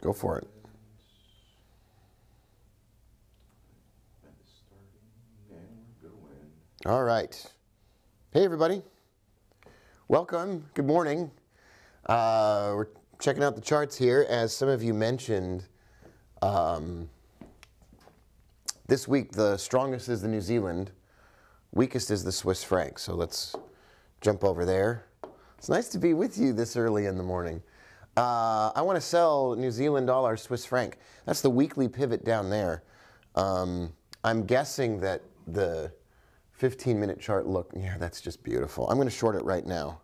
Go for it. All right. Hey, everybody. Welcome. Good morning. We're checking out the charts here. As some of you mentioned, this week the strongest is the New Zealand, weakest is the Swiss franc. So let's jump over there. It's nice to be with you this early in the morning. I want to sell New Zealand dollar, Swiss franc. That's the weekly pivot down there. I'm guessing that the 15-minute chart look, yeah, that's just beautiful. I'm going to short it right now.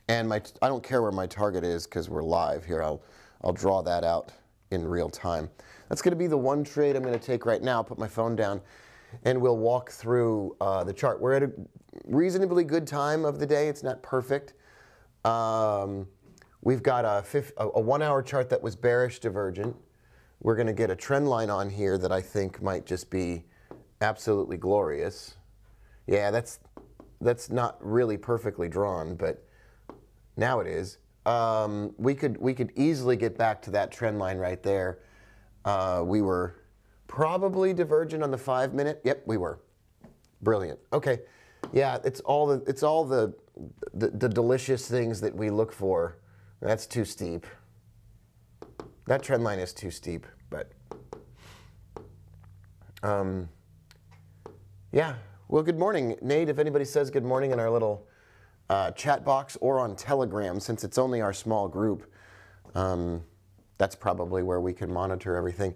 And I don't care where my target is because we're live here. I'll draw that out in real time. That's going to be the one trade I'm going to take right now. Put my phone down and we'll walk through the chart. We're at a reasonably good time of the day. It's not perfect. We've got a 1-hour chart that was bearish divergent. We're going to get a trend line on here that I think might just be absolutely glorious. Yeah, that's not really perfectly drawn, but now it is. We could easily get back to that trend line right there. We were probably divergent on the 5-minute. Yep, we were. Brilliant. Okay. Yeah, it's all the delicious things that we look for. That's too steep. That trend line is too steep, but yeah. Well, good morning, Nate. If anybody says good morning in our little chat box or on Telegram, since it's only our small group, that's probably where we can monitor everything.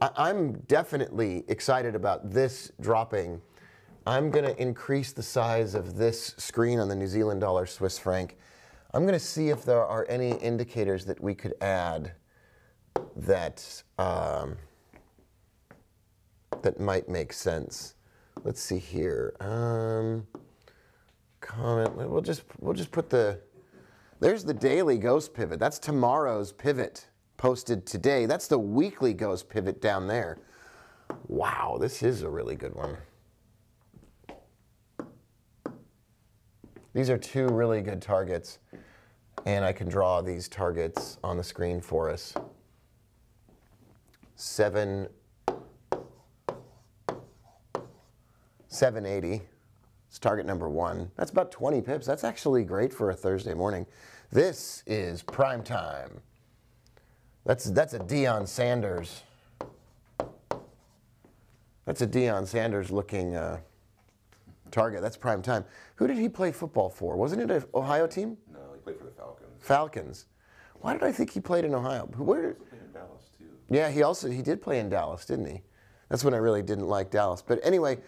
I'm definitely excited about this dropping. I'm going to increase the size of this screen on the New Zealand dollar Swiss franc. I'm going to see if there are any indicators that we could add that that might make sense. Let's see here. Comment. We'll just put there's the daily ghost pivot. That's tomorrow's pivot posted today. That's the weekly ghost pivot down there. Wow, this is a really good one. These are two really good targets, and I can draw these targets on the screen for us. 780. It's target number 1. That's about 20 pips. That's actually great for a Thursday morning. This is prime time. That's a Deion Sanders. That's a Deion Sanders looking target. That's prime time. Who did he play football for? Wasn't it an Ohio team? No, he played for the Falcons. Falcons. Why did I think he played in Ohio? Where? He also played in Dallas too. Yeah, he did play in Dallas, didn't he? That's when I really didn't like Dallas. But anyway,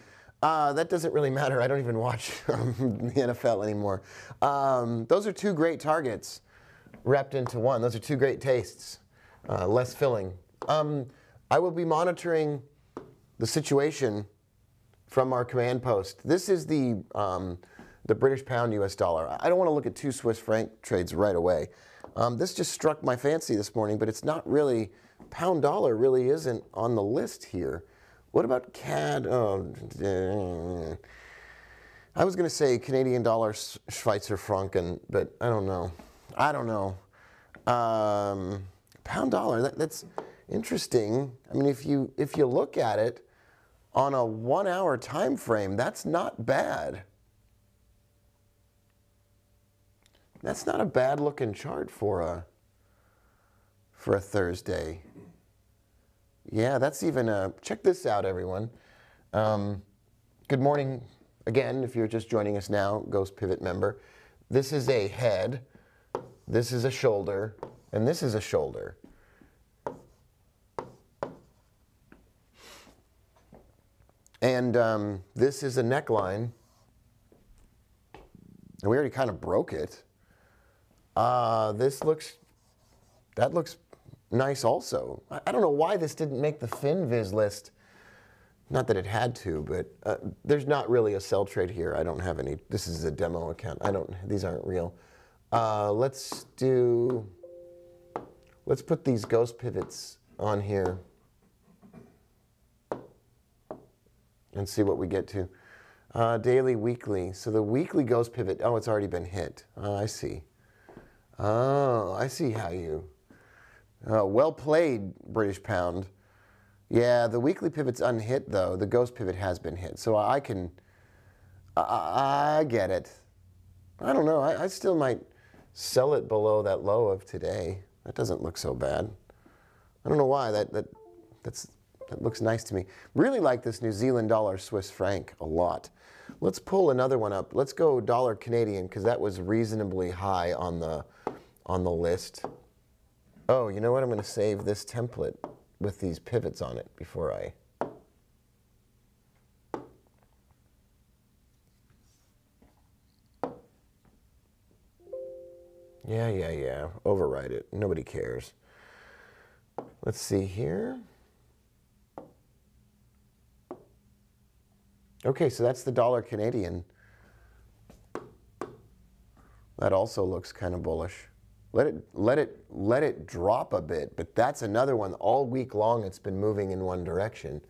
that doesn't really matter. I don't even watch the NFL anymore. Those are two great targets wrapped into one. Those are two great tastes. Less filling. I will be monitoring the situation from our command post. This is the British pound US dollar. I don't want to look at two Swiss franc trades right away. This just struck my fancy this morning, but it's not really, pound dollar really isn't on the list here. What about CAD? Oh, I was going to say Canadian dollar, Schweizer Franken, but I don't know. I don't know. Pound dollar, that's interesting. I mean, if you look at it on a 1-hour time frame, that's not bad. That's not a bad looking chart for a Thursday. Yeah, that's even a, check this out, everyone. Good morning again, if you're just joining us now, Ghost Pivot member. This is a head, this is a shoulder, and this is a shoulder. And this is a neckline. And we already kind of broke it. That looks nice also. I don't know why this didn't make the FinViz list. Not that it had to, but there's not really a sell trade here. I don't have any. This is a demo account. These aren't real. Let's put these ghost pivots on here and see what we get to. Daily, weekly. So the weekly ghost pivot, oh, it's already been hit. I see. Oh, I see how you. Well played, British pound. Yeah, the weekly pivot's unhit though. The ghost pivot has been hit, so I can. I get it. I don't know. I still might sell it below that low of today. That doesn't look so bad. I don't know why. That looks nice to me. Really like this New Zealand dollar Swiss franc a lot. Let's pull another one up. Let's go dollar Canadian because that was reasonably high on the list. Oh, you know what? I'm going to save this template with these pivots on it before I. Yeah. Override it. Nobody cares. Let's see here. Okay, so that's the dollar Canadian. That also looks kind of bullish. Let it drop a bit, but that's another one. All week long it's been moving in one direction.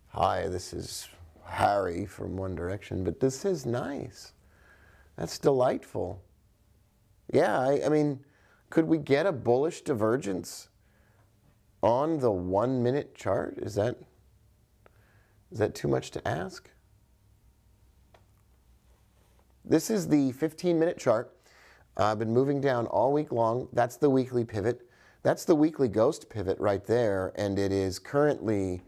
Hi, this is Harry from One Direction, but this is nice. That's delightful. Yeah, I mean, could we get a bullish divergence on the 1 minute chart? Is that too much to ask? This is the 15-minute chart. I've been moving down all week long. That's the weekly pivot. That's the weekly ghost pivot right there, and it is currently,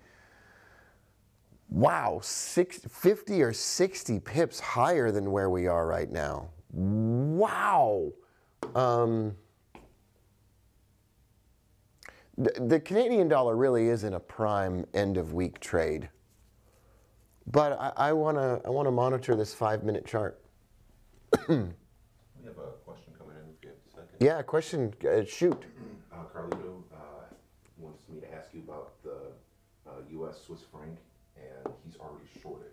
wow, 50 or 60 pips higher than where we are right now. Wow. The Canadian dollar really isn't a prime end of week trade, but I want to monitor this 5-minute chart. We have a question coming in if you have a second. Yeah, question. Shoot. Carlito wants me to ask you about the U.S. Swiss franc, and he's already shorted.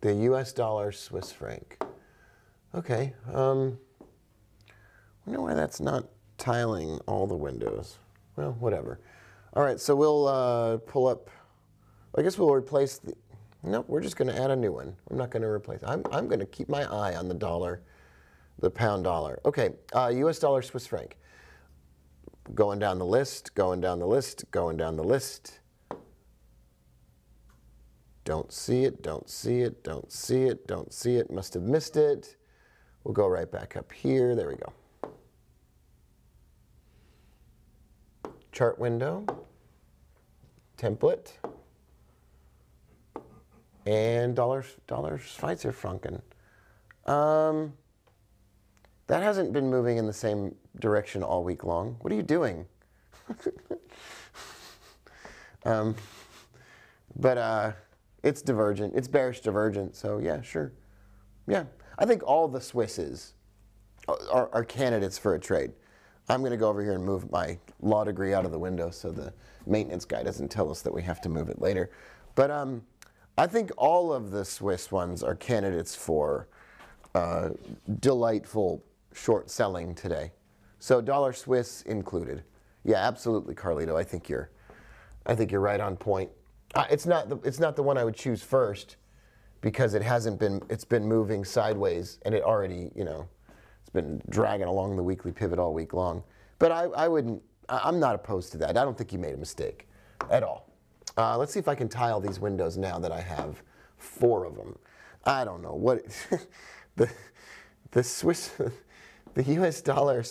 The U.S. dollar Swiss franc. Okay. I wonder why that's not tiling all the windows. Well, whatever. All right, so we'll pull up. I guess we'll replace the. No, we're just going to add a new one. I'm not going to replace. I'm going to keep my eye on the dollar, the pound dollar. Okay, U.S. dollar Swiss franc. Going down the list, going down the list, going down the list. Don't see it, don't see it, don't see it, don't see it. Must have missed it. We'll go right back up here. There we go. Chart window, template, and dollar Schweizer Franken. That hasn't been moving in the same direction all week long. What are you doing? But it's divergent. It's bearish divergent. So yeah, sure. Yeah, I think all the Swisses are candidates for a trade. I'm going to go over here and move my law degree out of the window so the maintenance guy doesn't tell us that we have to move it later. But I think all of the Swiss ones are candidates for delightful short selling today. So dollar Swiss included. Yeah, absolutely, Carlito. I think you're right on point. It's not the one I would choose first because it's been moving sideways and it already, it's been dragging along the weekly pivot all week long. But I'm not opposed to that. I don't think you made a mistake at all. Let's see if I can tile these windows now that I have 4 of them. I don't know what the Swiss, the U.S. dollar,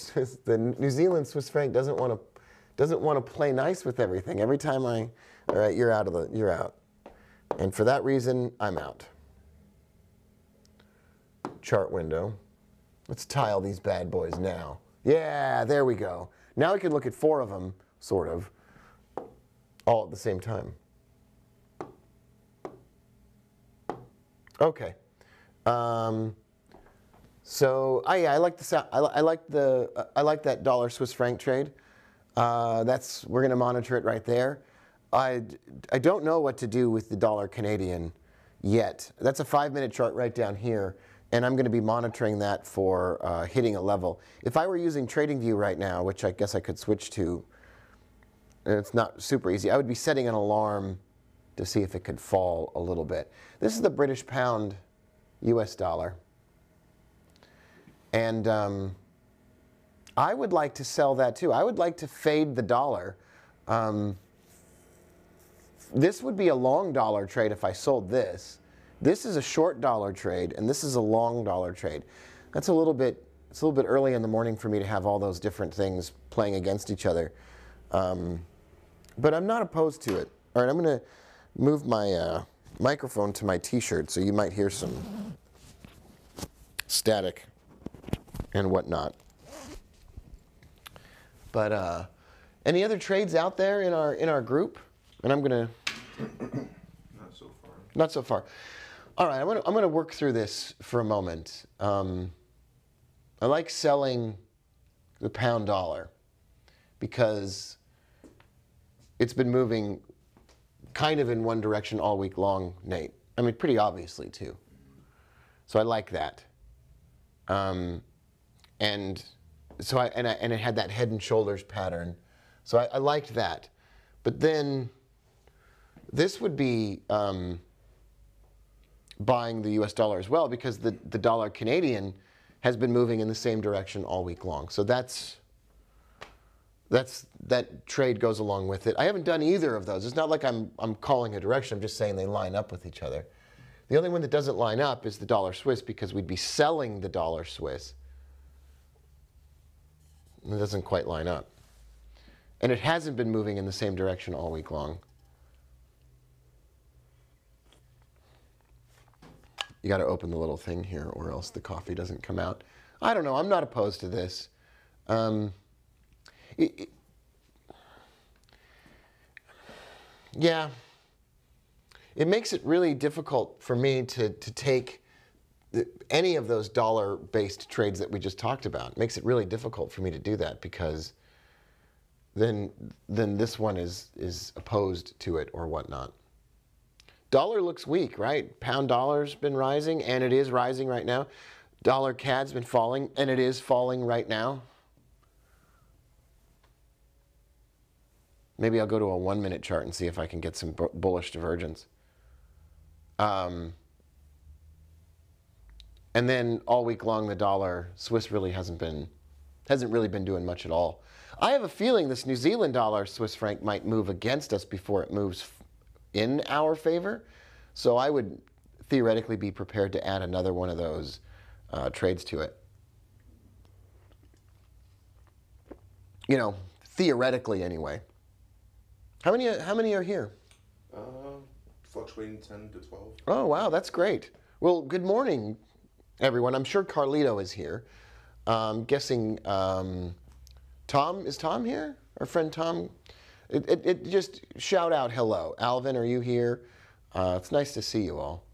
the New Zealand Swiss franc doesn't want to play nice with everything. Every time all right, you're out. And for that reason, I'm out. Chart window. Let's tile these bad boys now. Yeah, there we go. Now we can look at 4 of them, sort of, all at the same time. Okay. So, yeah, I like the sound. I like that dollar Swiss franc trade. We're going to monitor it right there. I don't know what to do with the dollar Canadian yet. That's a 5-minute chart right down here, and I'm going to be monitoring that for hitting a level. If I were using TradingView right now, which I guess I could switch to, and it's not super easy, I would be setting an alarm to see if it could fall a little bit. This is the British pound US dollar. And I would like to sell that too. I would like to fade the dollar. This would be a long dollar trade if I sold this. This is a short dollar trade, and this is a long dollar trade. That's a little bit. It's a little bit early in the morning for me to have all those different things playing against each other. But I'm not opposed to it. All right, I'm going to move my microphone to my T-shirt, so you might hear some static and whatnot. But any other trades out there in our group? And I'm going to. Not so far. Not so far. All right, I'm gonna work through this for a moment. I like selling the pound dollar because it's been moving kind of in one direction all week long, Nate. I mean, pretty obviously too. So I like that. And so and it had that head and shoulders pattern. So I liked that. But then this would be buying the US dollar as well, because the dollar Canadian has been moving in the same direction all week long. So that trade goes along with it. I haven't done either of those. It's not like I'm calling a direction. I'm just saying they line up with each other. The only one that doesn't line up is the dollar Swiss, because we'd be selling the dollar Swiss. It doesn't quite line up. And it hasn't been moving in the same direction all week long. You got to open the little thing here, or else the coffee doesn't come out. I don't know. I'm not opposed to this. Yeah. It makes it really difficult for me to take any of those dollar-based trades that we just talked about. It makes it really difficult for me to do that, because then this one is opposed to it or whatnot. Dollar looks weak, right? Pound dollar's been rising, and it is rising right now. Dollar CAD's been falling, and it is falling right now. Maybe I'll go to a 1-minute chart and see if I can get some bullish divergence. And then all week long, the dollar Swiss really hasn't really been doing much at all. I have a feeling this New Zealand dollar Swiss franc might move against us before it moves in our favor. So I would theoretically be prepared to add another one of those trades to it. You know, theoretically anyway. How many are here? Fluctuating 10 to 12. Oh, wow, that's great. Well, good morning, everyone. I'm sure Carlito is here. I'm guessing Tom, is Tom here? Our friend Tom? It just shout out hello. Alvin, are you here? It's nice to see you all.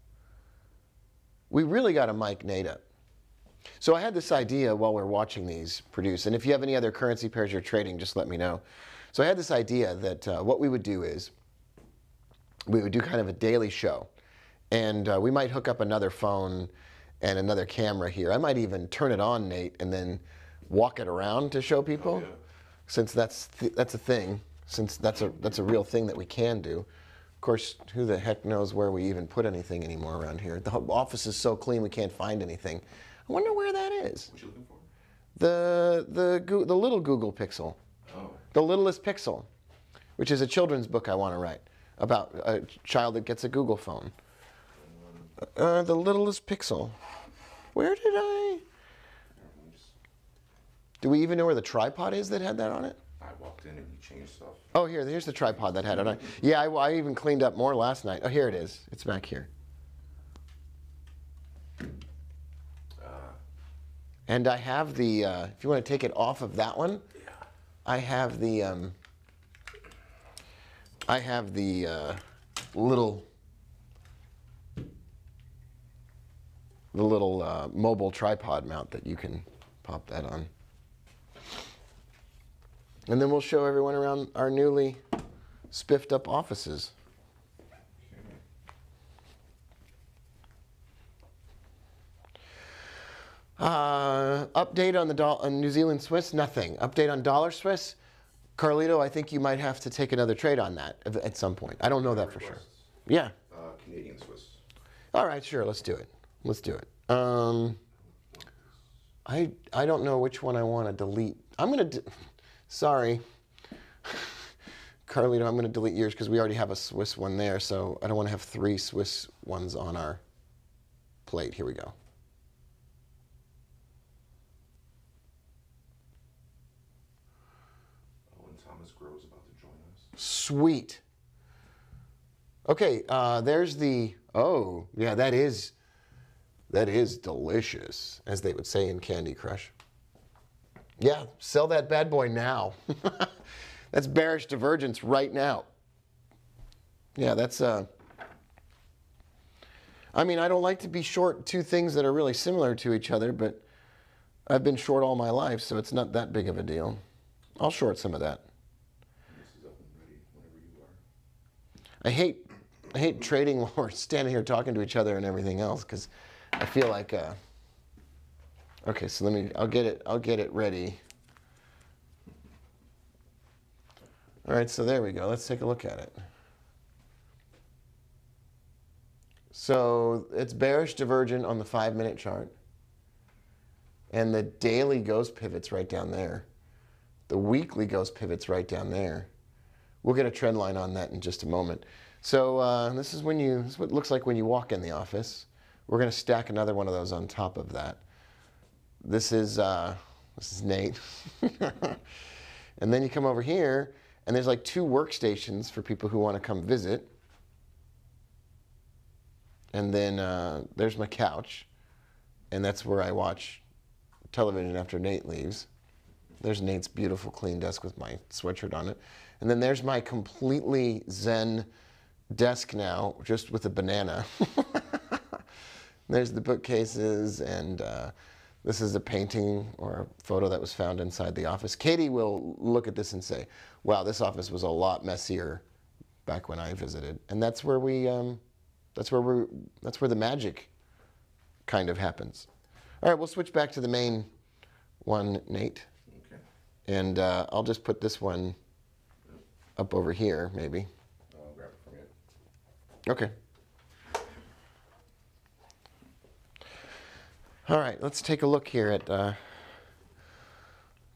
We really got to mic Nate up. So I had this idea while we're watching these produce, and if you have any other currency pairs you're trading, just let me know. So I had this idea that what we would do is we would do kind of a daily show, and we might hook up another phone and another camera here. I might even turn it on, Nate, and then walk it around to show people, Oh, yeah. since that's a thing. Since that's a real thing that we can do. Of course, who the heck knows where we even put anything anymore around here? The office is so clean we can't find anything. I wonder where that is. What you looking for? The little Google Pixel. Oh. The Littlest Pixel, which is a children's book I want to write about a child that gets a Google phone. The Littlest Pixel. Where did I? Do we even know where the tripod is that had that on it? I walked in and you changed stuff. Oh, here's the tripod that had it on it. Yeah, I even cleaned up more last night. Oh, here it is. It's back here. And I have the, if you want to take it off of that one, Yeah. I have the little mobile tripod mount that you can pop that on. And then we'll show everyone around our newly spiffed up offices. Update on on New Zealand Swiss? Nothing. Update on dollar Swiss? Carlito, I think you might have to take another trade on that at some point. I don't know that for sure. Yeah. Canadian Swiss. All right, sure. Let's do it. Let's do it. I don't know which one I want to delete. I'm going to, sorry, Carlito, I'm going to delete yours because we already have a Swiss one there, so I don't want to have 3 Swiss ones on our plate. Here we go. Oh, and Thomas Grove's about to join us. Sweet. Okay, there's the, oh, yeah, that is delicious, as they would say in Candy Crush. Yeah, sell that bad boy now. That's bearish divergence right now. Yeah, that's, I mean, I don't like to be short 2 things that are really similar to each other, but I've been short all my life, so it's not that big of a deal. I'll short some of that. This is up and ready whenever you are. I hate trading while we're standing here talking to each other and everything else, because I feel like, okay, so I'll get it ready. All right, so there we go. Let's take a look at it. So it's bearish divergent on the 5-minute chart. And the daily ghost pivot's right down there. The weekly ghost pivot's right down there. We'll get a trend line on that in just a moment. So this is what it looks like when you walk in the office. We're going to stack another one of those on top of that. This is Nate. And then you come over here, and there's like 2 workstations for people who want to come visit. And then there's my couch, and that's where I watch television after Nate leaves. There's Nate's beautiful clean desk with my sweatshirt on it. And then there's my completely zen desk now, just with a banana. There's the bookcases, and this is a painting or a photo that was found inside the office. Katie will look at this and say, wow, this office was a lot messier back when I visited. And that's where that's where the magic kind of happens. All right, we'll switch back to the main one, Nate. Okay. And I'll just put this one up over here, maybe. I'll grab it from you. Okay. All right, let's take a look here at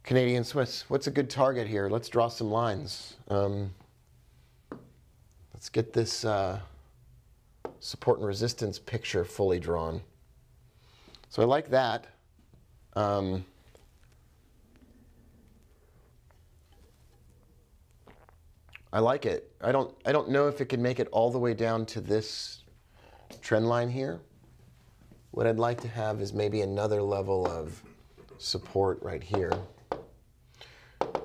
Canadian Swiss. What's a good target here? Let's draw some lines. Let's get this support and resistance picture fully drawn. So I like that. I like it. I don't know if it can make it all the way down to this trend line here. What I'd like to have is maybe another level of support right here.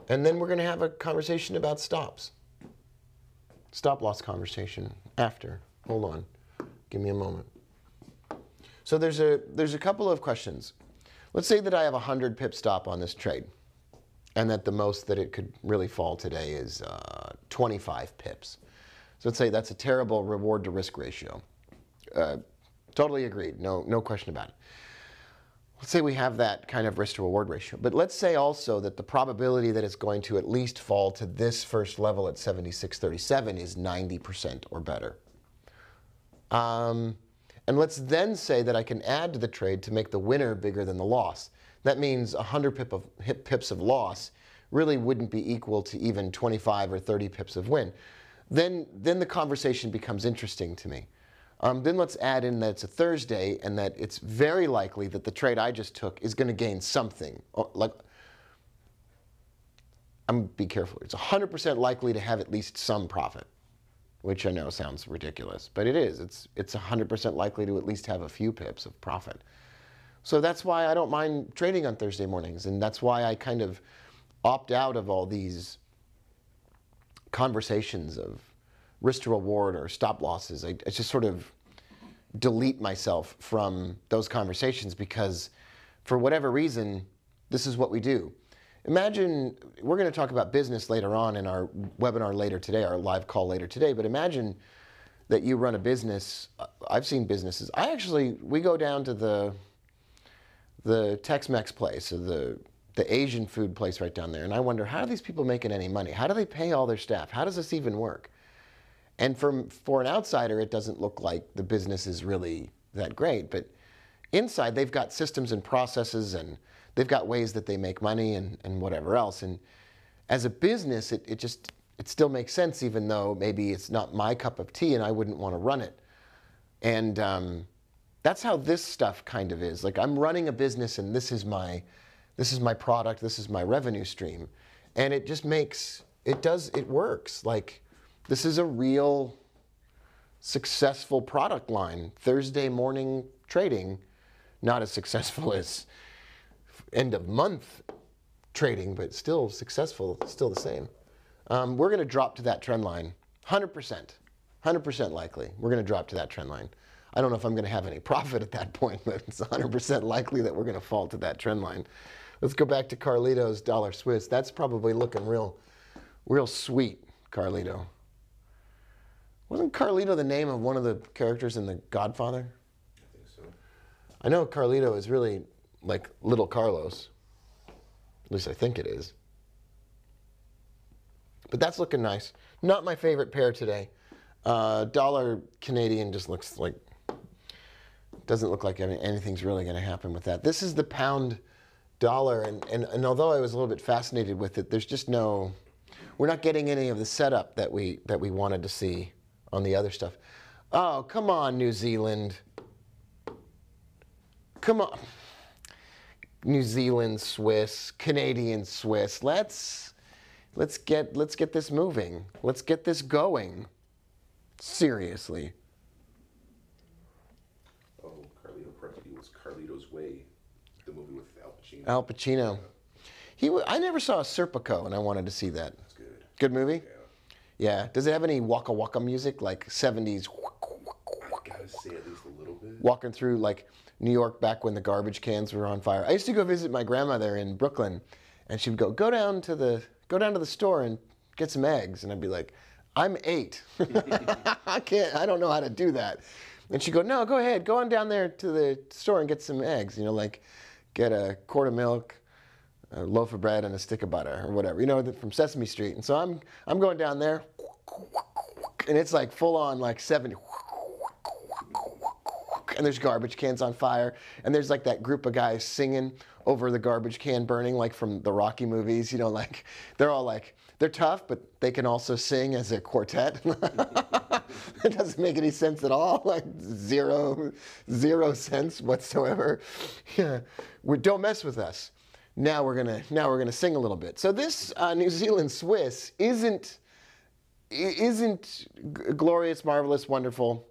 And then we're going to have a conversation about stops. Stop loss conversation after. Hold on. Give me a moment. So there's a couple of questions. Let's say that I have a 100 pip stop on this trade, and that the most that it could really fall today is 25 pips. So let's say that's a terrible reward to risk ratio. Totally agreed, no question about it. Let's say we have that kind of risk to reward ratio. But let's say also that the probability that it's going to at least fall to this first level at 76.37 is 90% or better. And let's then say that I can add to the trade to make the winner bigger than the loss. That means 100 pips of loss really wouldn't be equal to even 25 or 30 pips of win. Then the conversation becomes interesting to me. Then let's add in that it's a Thursday and that it's very likely that the trade I just took is going to gain something. Like, be careful. It's 100% likely to have at least some profit, which I know sounds ridiculous, but it is. It's 100% likely to at least have a few pips of profit. So that's why I don't mind trading on Thursday mornings, and that's why I kind of opt out of all these conversations of risk to reward or stop losses. I just sort of delete myself from those conversations because for whatever reason, this is what we do. Imagine, we're going to talk about business later on in our webinar later today, our live call later today, but imagine that you run a business. I've seen businesses. We go down to the Tex-Mex place, or the Asian food place right down there, and I wonder, how are these people making any money? How do they pay all their staff? How does this even work? And for an outsider, it doesn't look like the business is really that great. But inside, they've got systems and processes and they've got ways that they make money and whatever else. And as a business, it still makes sense, even though maybe it's not my cup of tea and I wouldn't want to run it. And that's how this stuff kind of is. Like, I'm running a business and this is my product, this is my revenue stream. And it just makes, it works. Like, this is a real successful product line. Thursday morning trading, not as successful as end of month trading, but still successful, still the same. We're going to drop to that trend line, 100% likely. We're going to drop to that trend line. I don't know if I'm going to have any profit at that point, but it's 100% likely that we're going to fall to that trend line. Let's go back to Carlito's dollar Swiss. That's probably looking real sweet, Carlito. Wasn't Carlito the name of one of the characters in The Godfather? I think so. I know Carlito is really like Little Carlos. At least I think it is. But that's looking nice. Not my favorite pair today. Dollar Canadian just looks like, doesn't look like anything's really going to happen with that. This is the pound dollar, and although I was a little bit fascinated with it, there's just no, we're not getting any of the setup that we wanted to see on the other stuff. Oh, come on, New Zealand. Come on. New Zealand Swiss, Canadian Swiss. Let's get this moving. Let's get this going. Seriously. Oh, Carlito Prentice was Carlito's Way, the movie with Al Pacino. Al Pacino. I never saw Serpico, and I wanted to see that. That's good. Good movie? Yeah. Yeah. Does it have any Waka Waka music, like 70s? I gotta say at least a little bit. Walking through like New York back when the garbage cans were on fire. I used to go visit my grandmother in Brooklyn, and she would go down to the store and get some eggs, and I'd be like, I'm 8. I don't know how to do that. And she'd go, no, go ahead, go on down there to the store and get some eggs. You know, like get a quart of milk, a loaf of bread, and a stick of butter or whatever. You know, from Sesame Street. And so I'm going down there, and it's like full on like 70. And there's garbage cans on fire, and there's like that group of guys singing over the garbage can burning, like from the Rocky movies, you know, like they're all like, they're tough, but they can also sing as a quartet. It doesn't make any sense at all, like zero sense whatsoever. Yeah, don't mess with us. Now we're gonna sing a little bit. So this New Zealand Swiss isn't glorious, marvelous, wonderful.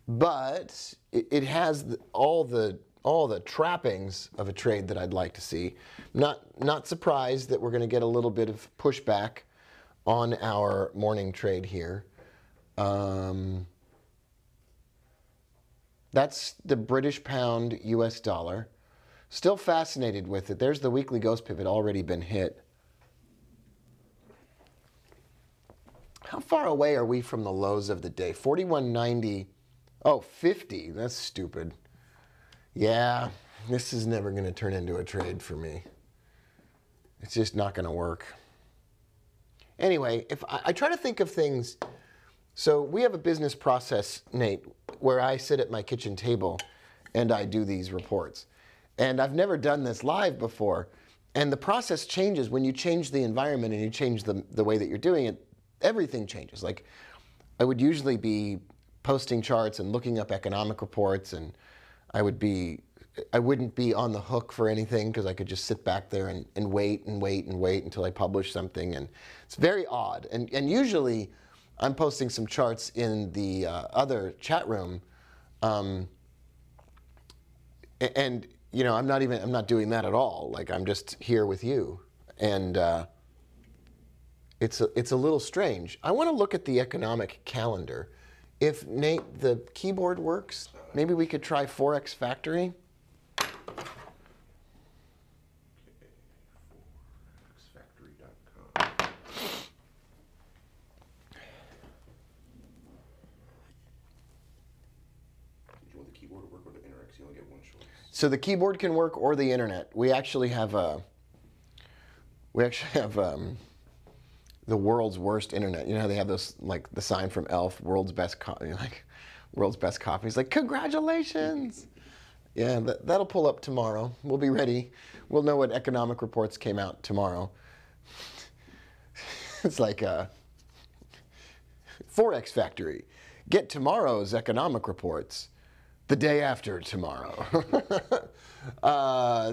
But it has all the trappings of a trade that I'd like to see. Not surprised that we're going to get a little bit of pushback on our morning trade here. That's the British pound US dollar. Still fascinated with it. There's the weekly ghost pivot already been hit. How far away are we from the lows of the day? 41.90. Oh, 50. That's stupid. Yeah, this is never going to turn into a trade for me. It's just not going to work. Anyway, if I try to think of things, so we have a business process, Nate, where I sit at my kitchen table and I do these reports. And I've never done this live before. And the process changes when you change the environment and you change the way that you're doing it. Everything changes. Like, I would usually be posting charts and looking up economic reports, and I wouldn't be on the hook for anything because I could just sit back there and wait until I publish something. And it's very odd. And usually I'm posting some charts in the other chat room. And you know, I'm not doing that at all. Like, I'm just here with you. And it's a little strange. I want to look at the economic calendar. If, Nate, the keyboard works, maybe we could try Forex Factory. Forexfactory.com. Did you want the keyboard to work or the internet? 'Cause you only get one choice. So the keyboard can work or the internet. We actually have the world's worst internet. You know how they have those, like the sign from Elf, world's best copy, like world's best copies, like congratulations. Yeah, that'll pull up tomorrow. We'll be ready. We'll know what economic reports came out tomorrow. It's like a Forex Factory. Get tomorrow's economic reports the day after tomorrow.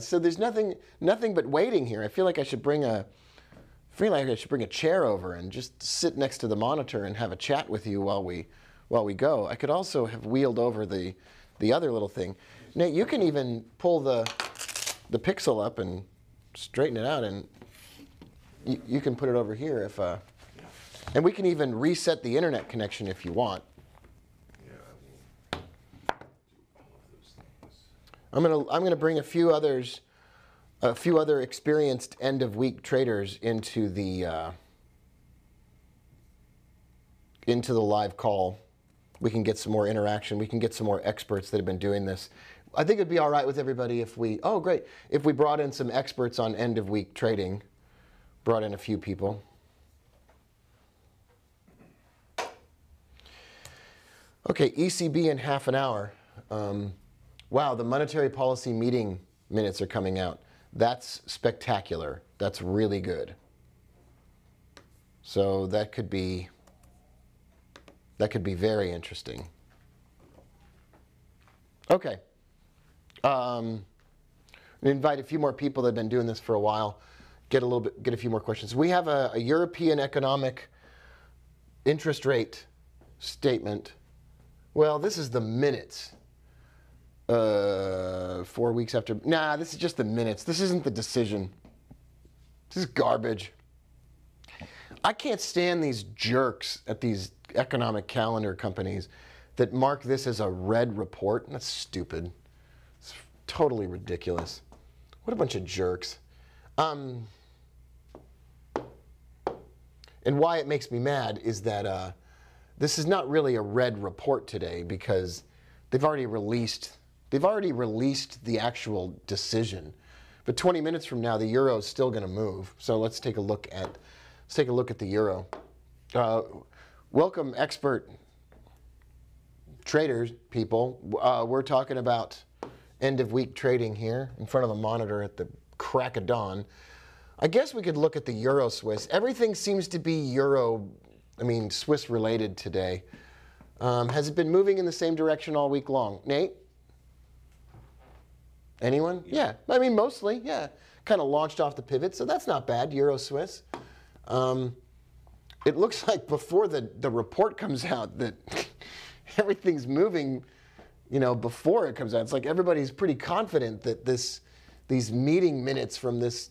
So there's nothing but waiting here. I feel like I should bring a chair over and just sit next to the monitor and have a chat with you while we go. I could also have wheeled over the other little thing. Nate, you can even pull the pixel up and straighten it out, and you can put it over here if. And we can even reset the internet connection if you want. Yeah, I mean, all of those things. I'm gonna bring a few other experienced end of week traders into the live call. We can get some more interaction. We can get some more experts that have been doing this. I think it'd be all right with everybody if we brought in some experts on end of week trading. Brought in a few people. Okay, ECB in half an hour. Wow, the monetary policy meeting minutes are coming out. That's spectacular. That's really good. So that could be very interesting. Okay. Invite a few more people that have been doing this for a while. Get a few more questions. We have a European economic interest rate statement. Well, this is the minutes. 4 weeks after. Nah, this is just the minutes. This isn't the decision. This is garbage. I can't stand these jerks at these economic calendar companies that mark this as a red report. That's stupid. It's totally ridiculous. What a bunch of jerks. And why it makes me mad is that this is not really a red report today because they've already released the actual decision. But 20 minutes from now, the euro is still going to move. So let's take a look at the euro. Welcome, expert traders, people. We're talking about end of week trading here in front of a monitor at the crack of dawn. I guess we could look at the euro Swiss. Everything seems to be Swiss related today. Has it been moving in the same direction all week long? Nate? Anyone? Yeah. I mean, mostly, yeah. Kind of launched off the pivot, so that's not bad, euro Swiss. It looks like before the report comes out that everything's moving, before it comes out. It's like everybody's pretty confident that these meeting minutes from this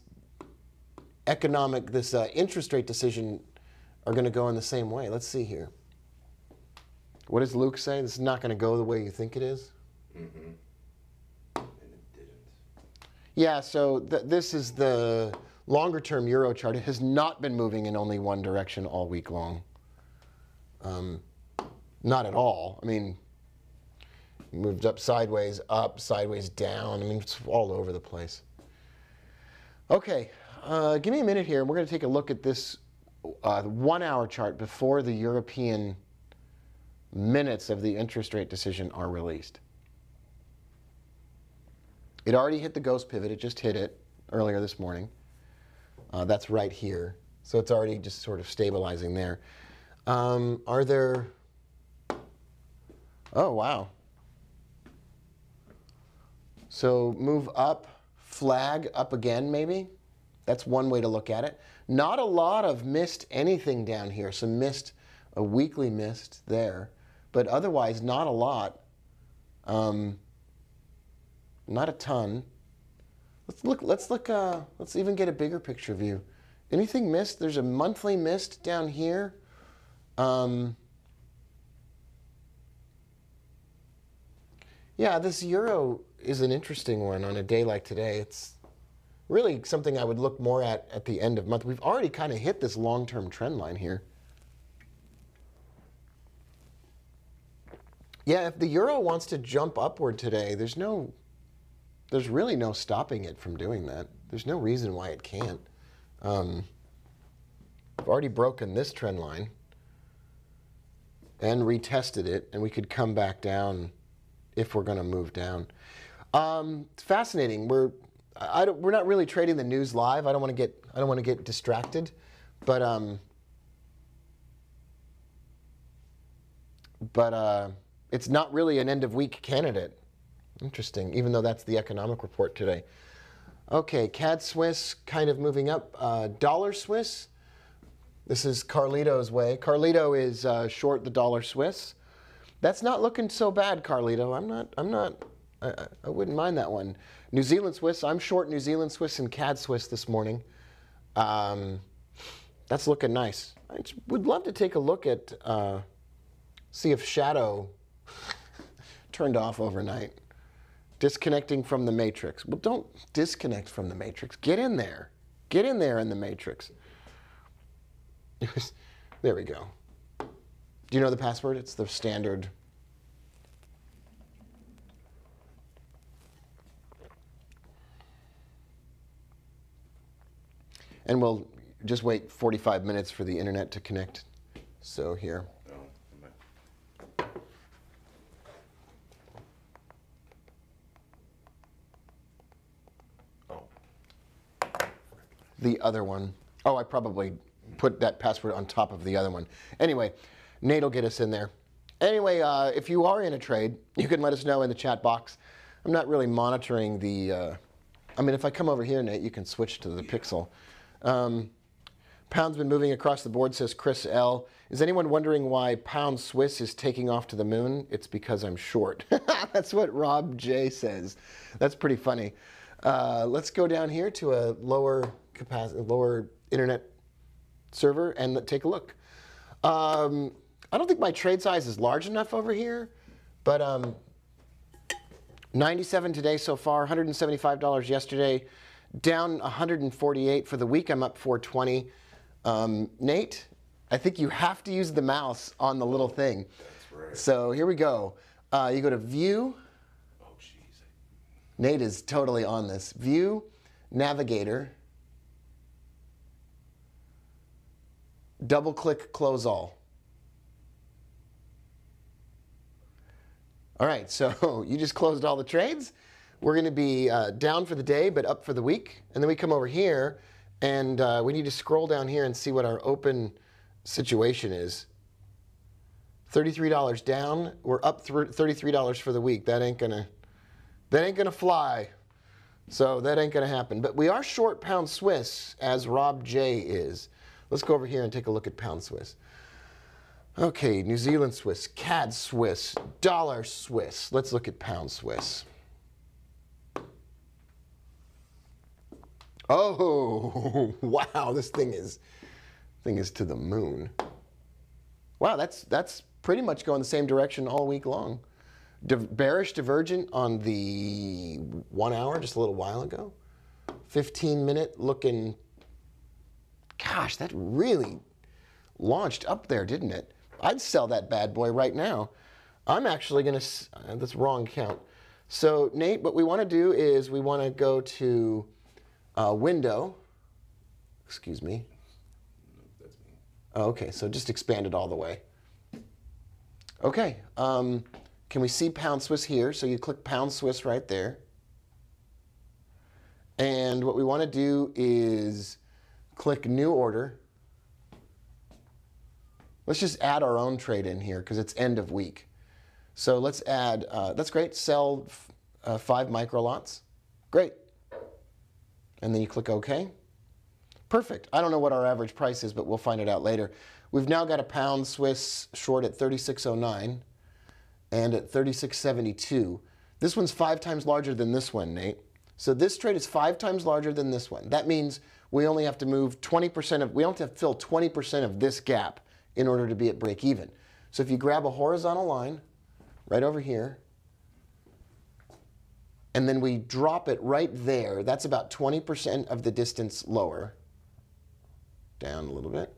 interest rate decision are going to go in the same way. Let's see here. What does Luke say? This is not going to go the way you think it is? Mm-hmm. And it didn't. Yeah, so this is the longer-term euro chart. It has not been moving in only one direction all week long. Not at all. I mean, moved up, sideways, down. I mean, it's all over the place. Okay, give me a minute here. We're going to take a look at this 1 hour chart before the European minutes of the interest rate decision are released. It already hit the ghost pivot. It just hit it earlier this morning. That's right here. So it's already just sort of stabilizing there. Are there... Oh, wow. So move up, flag up again maybe. That's one way to look at it. Not a lot of missed anything down here. Some missed, a weekly missed there. But otherwise, not a lot. Not a ton. Let's even get a bigger picture view. Anything missed? There's a monthly missed down here. Yeah, this euro is an interesting one on a day like today. It's really something I would look more at the end of month. We've already kind of hit this long-term trend line here. Yeah, if the euro wants to jump upward today, there's really no stopping it from doing that. There's no reason why it can't. We've already broken this trend line and retested it, and we could come back down if we're going to move down. It's fascinating. We're not really trading the news live. I don't want to get distracted, but it's not really an end of week candidate. Interesting, even though that's the economic report today. Okay, CAD Swiss kind of moving up. Dollar Swiss. This is Carlito's way. Carlito is short the dollar Swiss. That's not looking so bad, Carlito. I wouldn't mind that one. New Zealand Swiss. I'm short New Zealand Swiss and CAD Swiss this morning. That's looking nice. I would love to take a look at, see if Shadow turned off overnight. Disconnecting from the matrix. Well, don't disconnect from the matrix. Get in there. Get in there in the matrix. There we go. Do you know the password? It's the standard. And we'll just wait 45 minutes for the internet to connect. So here. The other one. Oh, I probably put that password on top of the other one. Anyway, Nate will get us in there. Anyway, if you are in a trade, you can let us know in the chat box. I'm not really monitoring the... I mean, if I come over here, Nate, you can switch to the pixel. Pound's been moving across the board, says Chris L. Is anyone wondering why Pound Swiss is taking off to the moon? It's because I'm short. That's what Rob J says. That's pretty funny. Let's go down here to a lower internet server and take a look. I don't think my trade size is large enough over here, but 97 today so far, $175 yesterday, down 148 for the week. I'm up 420. Nate, I think you have to use the mouse on the little thing. That's right. So here we go. You go to View. Oh, jeez. Nate is totally on this. View, Navigator. Double click Close All. All right, so you just closed all the trades. We're going to be down for the day, but up for the week. And then we come over here, and we need to scroll down here and see what our open situation is. $33 down. We're up $33 for the week. That ain't gonna fly. So that ain't gonna happen. But we are short Pound Swiss, as Rob J is. Let's go over here and take a look at Pound Swiss. Okay, New Zealand Swiss, CAD Swiss, Dollar Swiss. Let's look at Pound Swiss. Oh, wow, this thing is to the moon. Wow, that's pretty much going the same direction all week long. Bearish divergent on the 1 hour just a little while ago. 15-minute looking. Gosh, that really launched up there, didn't it? I'd sell that bad boy right now. I'm actually going to, that's wrong count. So Nate, what we want to do is we want to go to window. Excuse me. That's me. Oh, okay, so just expand it all the way. Okay, can we see Pound Swiss here? So you click Pound Swiss right there. And what we want to do is click New Order. Let's just add our own trade in here because it's end of week. So let's add, that's great, sell 5 micro lots. Great. And then you click OK. Perfect. I don't know what our average price is, but we'll find it out later. We've now got a Pound Swiss short at 36.09 and at 36.72. This one's 5 times larger than this one, Nate. So this trade is 5 times larger than this one. That means we only have to move 20% of, we only have to fill 20% of this gap in order to be at break even. So if you grab a horizontal line right over here, and then we drop it right there, that's about 20% of the distance lower. Down a little bit.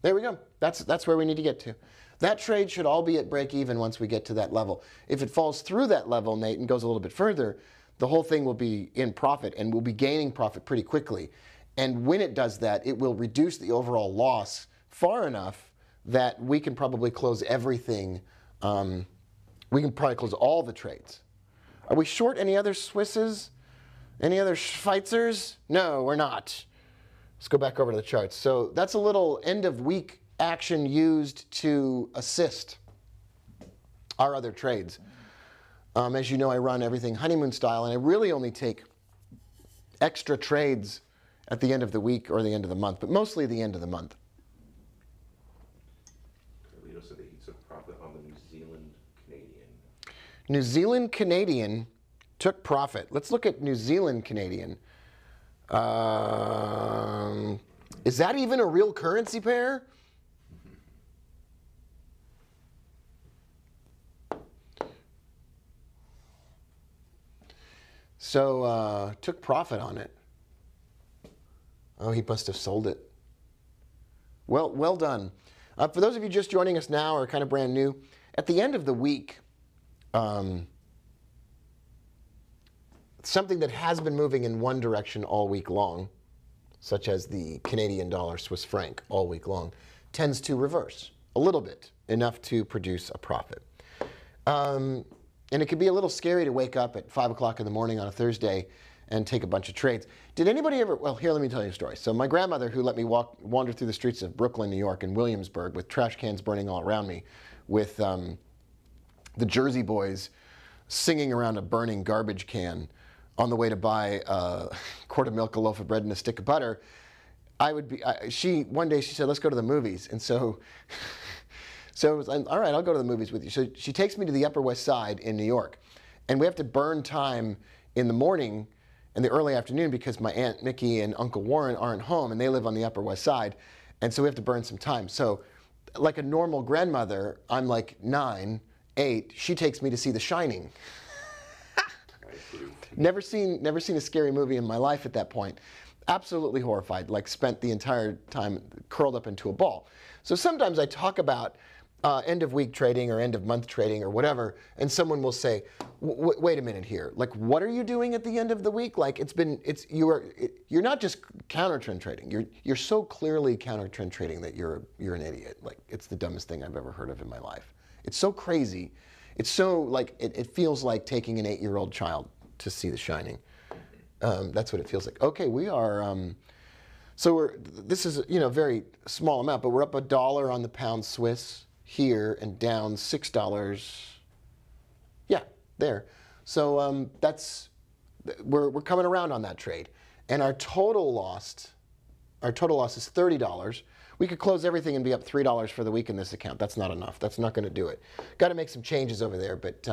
There we go. That's where we need to get to. That trade should all be at break even once we get to that level. If it falls through that level, Nate, and goes a little bit further, the whole thing will be in profit and we'll be gaining profit pretty quickly. And when it does that, it will reduce the overall loss far enough that we can probably close everything We can probably close all the trades. Are we short any other Swisses? Any other Schweizers? No, we're not. Let's go back over to the charts. So that's a little end of week action used to assist our other trades. As you know, I run everything honeymoon style, and I really only take extra trades at the end of the week or the end of the month, but mostly the end of the month. Carlito said that he took profit on the New Zealand Canadian. New Zealand Canadian took profit. Let's look at New Zealand Canadian. Is that even a real currency pair? So took profit on it. Oh, he must have sold it. Well done. For those of you just joining us now or kind of brand new, at the end of the week, something that has been moving in one direction all week long, such as the Canadian dollar, Swiss franc, all week long, tends to reverse a little bit, enough to produce a profit. And it can be a little scary to wake up at 5 o'clock in the morning on a Thursday and take a bunch of trades. Did anybody ever, well, here, let me tell you a story. So my grandmother, who let me wander through the streets of Brooklyn, New York, and Williamsburg with trash cans burning all around me, with the Jersey Boys singing around a burning garbage can on the way to buy a quart of milk, a loaf of bread, and a stick of butter, one day she said, let's go to the movies. And so, so it was, all right, I'll go to the movies with you. So she takes me to the Upper West Side in New York. And we have to burn time in the morning and the early afternoon because my Aunt Mickey and Uncle Warren aren't home and they live on the Upper West Side. And so we have to burn some time. So like a normal grandmother, I'm like 9, 8, she takes me to see The Shining. Never seen a scary movie in my life at that point. Absolutely horrified, like spent the entire time curled up into a ball. So sometimes I talk about end of week trading or end of month trading or whatever, and someone will say, wait a minute here, like what are you doing at the end of the week? Like you're not just counter trend trading. You're so clearly counter trend trading that you're an idiot. Like it's the dumbest thing I've ever heard of in my life. It's so crazy. It's so like it feels like taking an 8-year-old child to see The Shining. That's what it feels like. Okay, we are. So this is a very small amount, but we're up $1 on the pound Swiss here and down $6. Yeah, there. So we're coming around on that trade, and our total loss is $30. We could close everything and be up $3 for the week in this account. That's not enough. That's not going to do it. Got to make some changes over there, but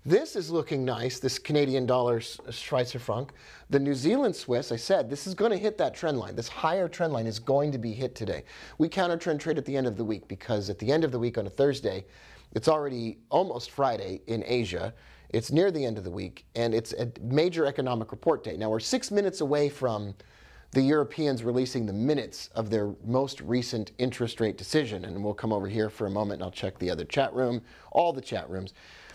this is looking nice, this Canadian dollar Schweizer franc. The New Zealand Swiss, I said, this is going to hit that trend line. This higher trend line is going to be hit today. We counter trend trade at the end of the week because at the end of the week on a Thursday, it's already almost Friday in Asia. It's near the end of the week, and it's a major economic report day. Now, we're 6 minutes away from the Europeans releasing the minutes of their most recent interest rate decision. And we'll come over here for a moment and I'll check the other chat room, all the chat rooms.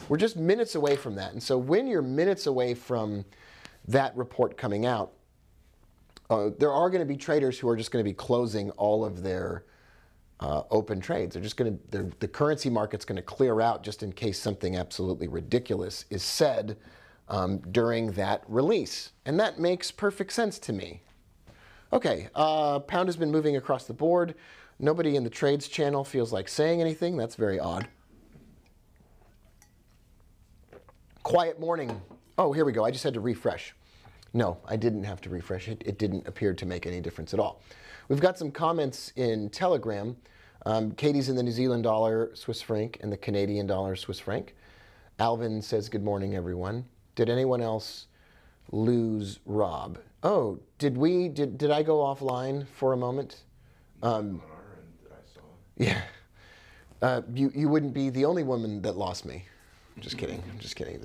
We're just minutes away from that. And so when you're minutes away from that report coming out, there are going to be traders who are just going to be closing all of their open trades. They're just going to, the currency market's going to clear out just in case something absolutely ridiculous is said during that release. And that makes perfect sense to me. Okay, pound has been moving across the board. Nobody in the trades channel feels like saying anything. That's very odd. Quiet morning. Oh, here we go. I just had to refresh. No, I didn't have to refresh it. It didn't appear to make any difference at all. We've got some comments in Telegram. Katie's in the New Zealand dollar Swiss franc and the Canadian dollar Swiss franc. Alvin says, good morning, everyone. Did anyone else lose Rob? Oh, did I go offline for a moment? On our end, I saw. Yeah. You wouldn't be the only woman that lost me. Just kidding. I'm just kidding.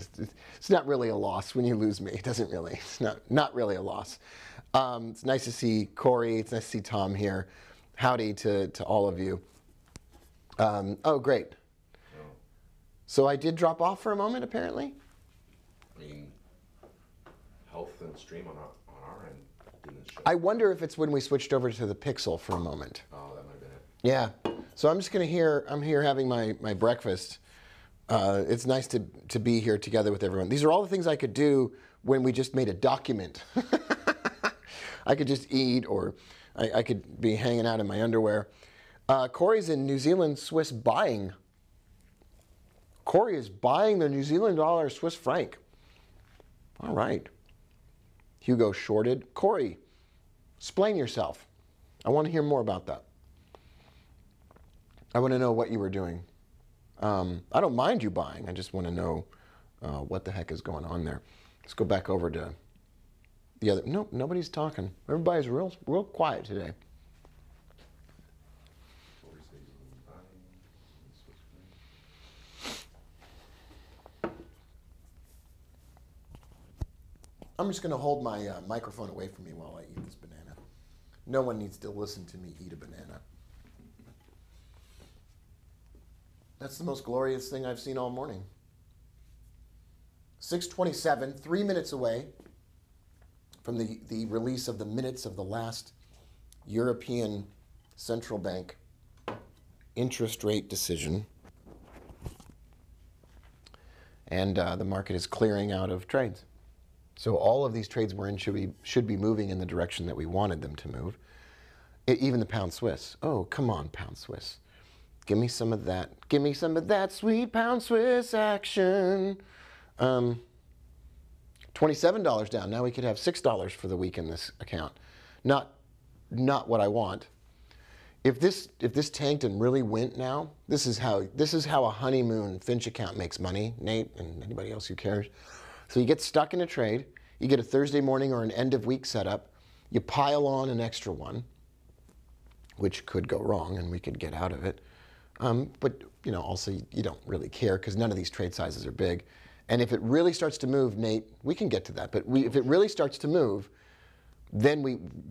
It's not really a loss when you lose me. It doesn't really. It's not really a loss. It's nice to see Corey. It's nice to see Tom here. Howdy to all of you. Oh, great. No. So I did drop off for a moment, apparently. I mean, health and stream on our end didn't show. I wonder if it's when we switched over to the Pixel for a moment. Oh, that might have been it. Yeah. So I'm just going to I'm here having my breakfast It's nice to be here together with everyone. These are all the things I could do when we just made a document. I could just eat, or I could be hanging out in my underwear. Corey's in New Zealand Swiss buying. Corey is buying the New Zealand dollar Swiss franc. All right. Hugo shorted. Corey, explain yourself. I want to hear more about that. I want to know what you were doing. I don't mind you buying. I just want to know what the heck is going on there. Let's go back over to the other. Nope, nobody's talking. Everybody's real quiet today. I'm just going to hold my microphone away from me while I eat this banana. No one needs to listen to me eat a banana. That's the most glorious thing I've seen all morning. 6:27, 3 minutes away from the release of the minutes of the last European Central Bank interest rate decision. And the market is clearing out of trades. So all of these trades we're in should be moving in the direction that we wanted them to move. Even the pound Swiss. Oh, come on, pound Swiss. Give me some of that. Give me some of that sweet pound Swiss action. $27 down. Now we could have $6 for the week in this account. Not what I want. If this tanked and really went now, this is how a honeymoon Finch account makes money, Nate and anybody else who cares. So you get stuck in a trade, you get a Thursday morning or an end of week setup, you pile on an extra one, which could go wrong and we could get out of it. But also you don't really care because none of these trade sizes are big. And if it really starts to move, Nate, we can get to that. But if it really starts to move, then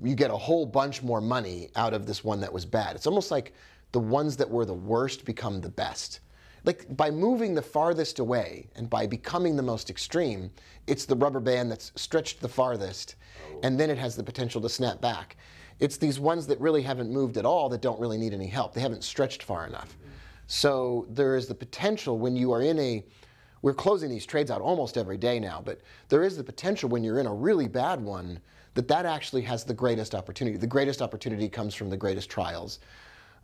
you get a whole bunch more money out of this one that was bad. It's almost like the ones that were the worst become the best. Like by moving the farthest away and by becoming the most extreme, it's the rubber band that's stretched the farthest, and then it has the potential to snap back. It's these ones that really haven't moved at all that don't really need any help. They haven't stretched far enough. So there is the potential when you are we're closing these trades out almost every day now, but there is the potential when you're in a really bad one that actually has the greatest opportunity. The greatest opportunity comes from the greatest trials.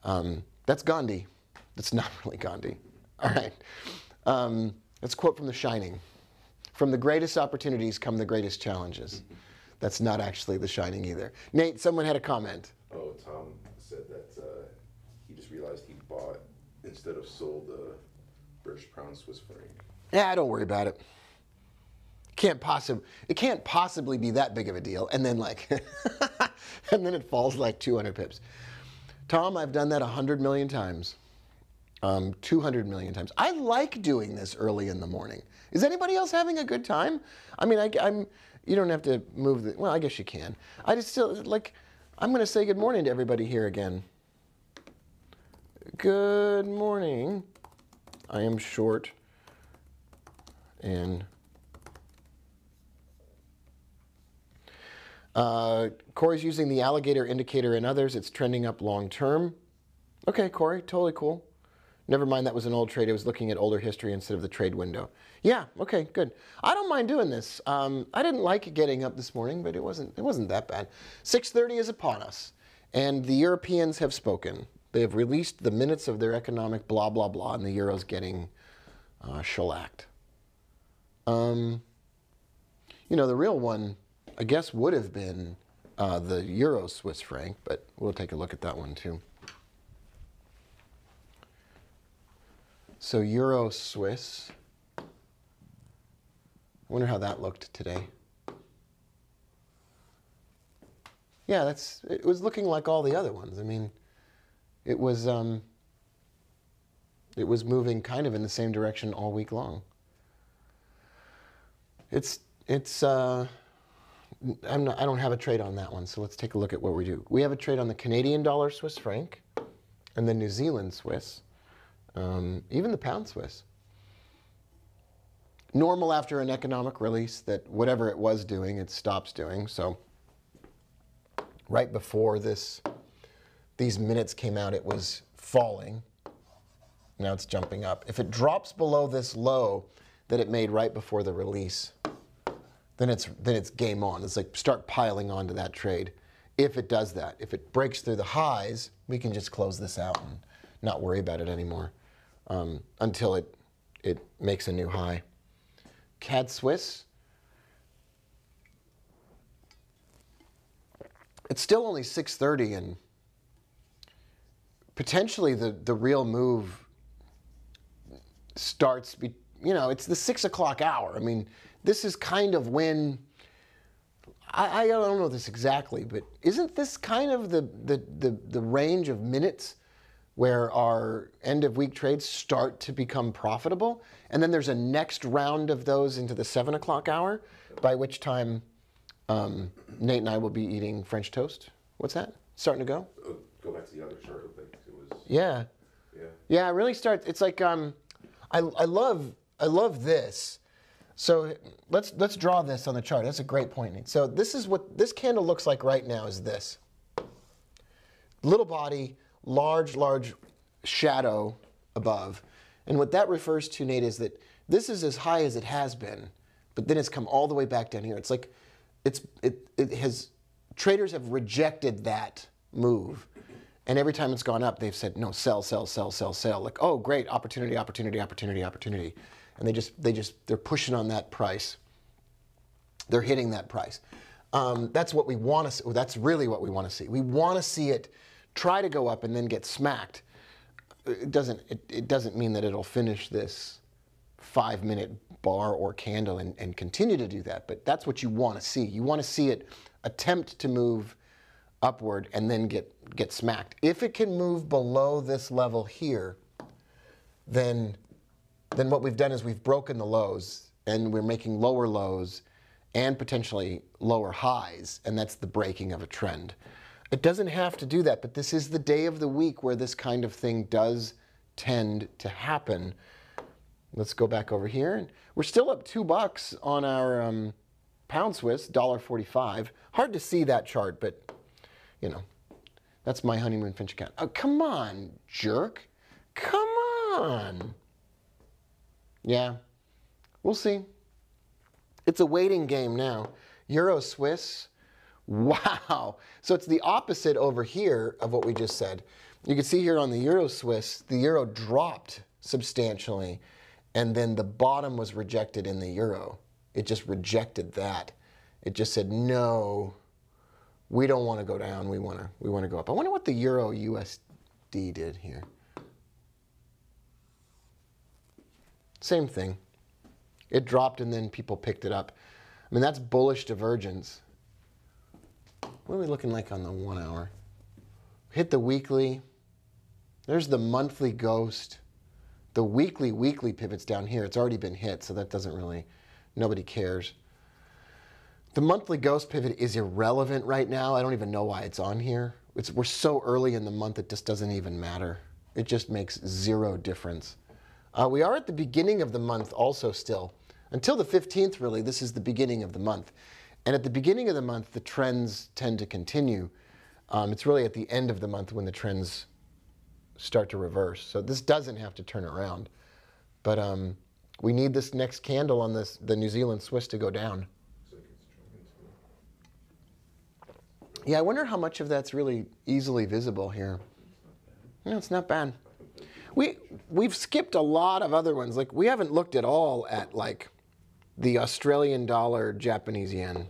That's Gandhi. That's not really Gandhi. All right. Let's quote from The Shining. From the greatest opportunities come the greatest challenges. That's not actually The Shining either. Nate, someone had a comment. Oh, Tom said that he just realized he bought instead of sold the British pound Swiss franc. Yeah, don't worry about it. It can't possibly be that big of a deal. And then and then it falls like 200 pips. Tom, I've done that 100 million times. 200 million times. I like doing this early in the morning. Is anybody else having a good time? I mean, you don't have to move well, I guess you can. I just still, I'm going to say good morning to everybody here again. Good morning. I am short and Corey's using the alligator indicator and others. It's trending up long term. Okay, Corey, totally cool. Never mind, that was an old trade. I was looking at older history instead of the trade window. Yeah, okay, good. I don't mind doing this. I didn't like getting up this morning, but it wasn't that bad. 6:30 is upon us, and the Europeans have spoken. They have released the minutes of their economic blah, blah, blah, and the euro's getting shellacked. The real one, I guess, would have been the euro Swiss franc, but we'll take a look at that one too. So euro Swiss. I wonder how that looked today. Yeah, it was looking like all the other ones. I mean, it was moving kind of in the same direction all week long. I don't have a trade on that one, so let's take a look at what we do. We have a trade on the Canadian dollar Swiss franc and the New Zealand Swiss. Even the pound Swiss. Normal after an economic release that whatever it was doing, it stops doing. So right before these minutes came out, it was falling. Now it's jumping up. If it drops below this low that it made right before the release, then it's game on. It's like start piling onto that trade. If it does that, if it breaks through the highs, we can just close this out and not worry about it anymore until it makes a new high. CAD Swiss. It's still only 6:30, and potentially the real move starts. It's the 6 o'clock hour. I mean, this is kind of when. I don't know this exactly, but isn't this kind of the range of minutes where our end of week trades start to become profitable? And then there's a next round of those into the 7 o'clock hour, by which time Nate and I will be eating French toast. What's that? Starting to go? Go back to the other chart. I think it was. Yeah. Yeah, it really starts. It's like I love this. So let's draw this on the chart. That's a great point, Nate. So this is what this candle looks like right now. Is this little body, large shadow above, and what that refers to, Nate, is that this is as high as it has been, but then it's come all the way back down here. It's like traders have rejected that move. And every time it's gone up, they've said, no, sell, sell, sell, sell, sell. Like, oh, great, opportunity, opportunity, opportunity, opportunity. And they're pushing on that price. They're hitting that price. That's what we want to see. That's really what we want to see. We want to see it try to go up and then get smacked. It doesn't mean that it'll finish this 5-minute bar or candle and continue to do that. But that's what you want to see. You want to see it attempt to move upward and then get smacked. If it can move below this level here, then what we've done is we've broken the lows and we're making lower lows and potentially lower highs, and that's the breaking of a trend. It doesn't have to do that, but this is the day of the week where this kind of thing does tend to happen. Let's go back over here. And we're still up $2 on our pound Swiss, $1.45. Hard to see that chart, but that's my honeymoon Finch account. Oh, come on, jerk. Come on. Yeah, we'll see. It's a waiting game now. Euro Swiss. Wow. So it's the opposite over here of what we just said. You can see here on the Euro Swiss, the euro dropped substantially, and then the bottom was rejected in the euro. It just rejected that. It just said, no, we don't want to go down. We want to go up. I wonder what the Euro USD did here. Same thing. It dropped and then people picked it up. I mean, that's bullish divergence. What are we looking like on the 1 hour? Hit the weekly. There's the monthly ghost. The weekly pivot's down here. It's already been hit, so that doesn't really, nobody cares. The monthly ghost pivot is irrelevant right now. I don't even know why it's on here. We're so early in the month, it just doesn't even matter. It just makes zero difference. We are at the beginning of the month also still. Until the 15th, really, this is the beginning of the month. And at the beginning of the month, the trends tend to continue. It's really at the end of the month when the trends start to reverse. So this doesn't have to turn around. But we need this next candle on the New Zealand Swiss to go down. Yeah, I wonder how much of that's really easily visible here. It's not bad. We've skipped a lot of other ones. Like, we haven't looked at all at, like, the Australian dollar, Japanese yen.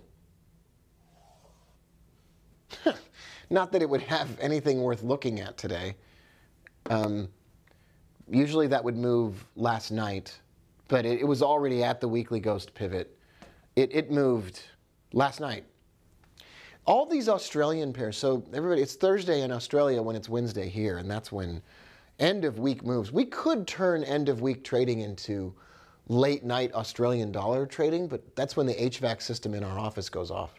Not that it would have anything worth looking at today. Usually that would move last night, but it was already at the weekly ghost pivot. It moved last night. All these Australian pairs, so everybody, it's Thursday in Australia when it's Wednesday here, and that's when end of week moves. We could turn end of week trading into late night Australian dollar trading, but that's when the HVAC system in our office goes off.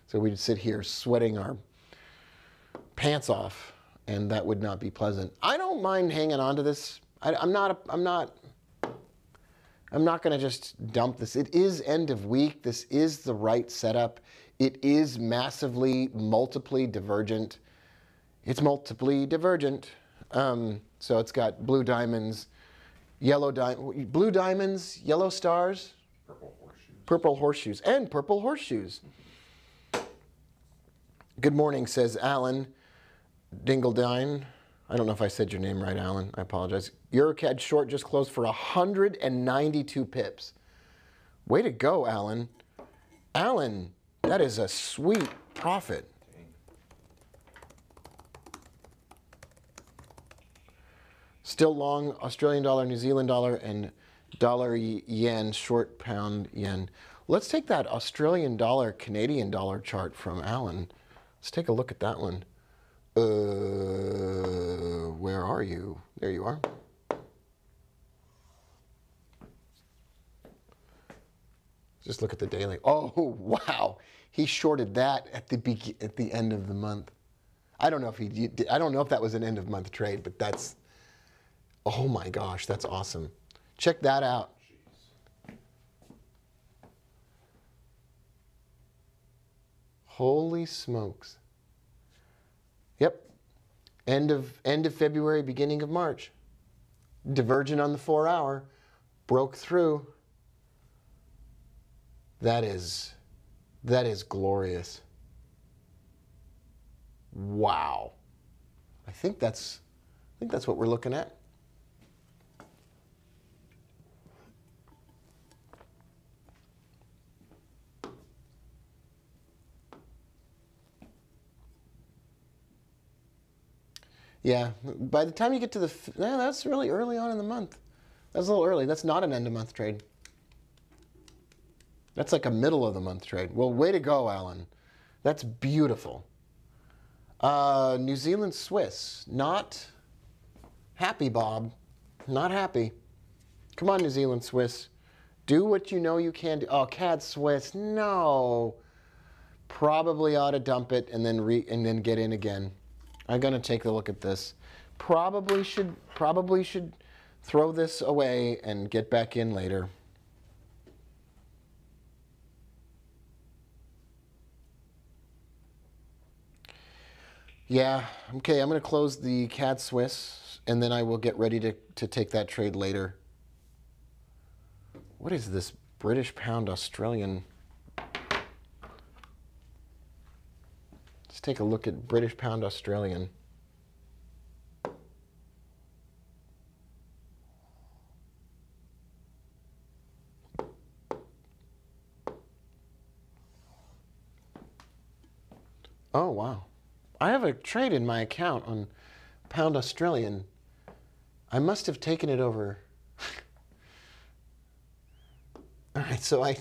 So we'd sit here sweating our pants off, and that would not be pleasant. I don't mind hanging on to this. I'm not going to just dump this. It is end of week. This is the right setup. It is massively, multiply divergent. It's multiply divergent. So it's got blue diamonds, blue diamonds, yellow stars, purple horseshoes, and purple horseshoes. Good morning, says Alan Dingledine. I don't know if I said your name right, Alan. I apologize. Eurocad short just closed for 192 pips. Way to go, Alan. Alan, that is a sweet profit. Still long Australian dollar, New Zealand dollar, and dollar yen, short pound yen. Let's take that Australian dollar, Canadian dollar chart from Alan. Let's take a look at that one. Where are you? There you are. Just look at the daily. Oh, wow. He shorted that at the end of the month. I don't know if he did. I don't know if that was an end of month trade, but that's, oh my gosh, that's awesome. Check that out. Holy smokes. Yep. End of February, beginning of March. Divergent on the 4-hour. Broke through. That is glorious. Wow. I think that's what we're looking at. Yeah, by the time you get to that's really early on in the month. That's a little early. That's not an end of month trade. That's like a middle of the month trade. Well, way to go, Alan. That's beautiful. New Zealand Swiss. Not happy, Bob. Not happy. Come on, New Zealand Swiss. Do what you know you can do. Oh, CAD Swiss. No. Probably ought to dump it and then get in again. I'm going to take a look at this. Probably should throw this away and get back in later. Yeah, okay, I'm going to close the CAD Swiss, and then I will get ready to take that trade later. What is this British pound Australian? Let's take a look at British pound Australian. Oh, wow. I have a trade in my account on pound Australian. I must have taken it over. All right, so I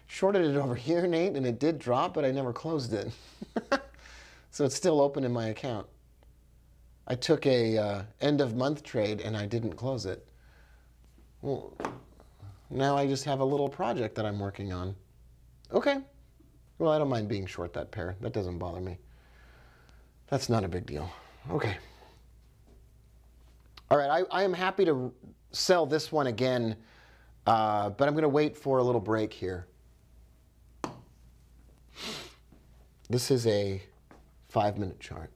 shorted it over here, Nate, and it did drop, but I never closed it. So it's still open in my account. I took a end of month trade and I didn't close it. Well, now I just have a little project that I'm working on. Okay. Well, I don't mind being short that pair. That doesn't bother me. That's not a big deal. Okay. All right, I am happy to sell this one again, but I'm going to wait for a little break here. This is a 5-minute chart.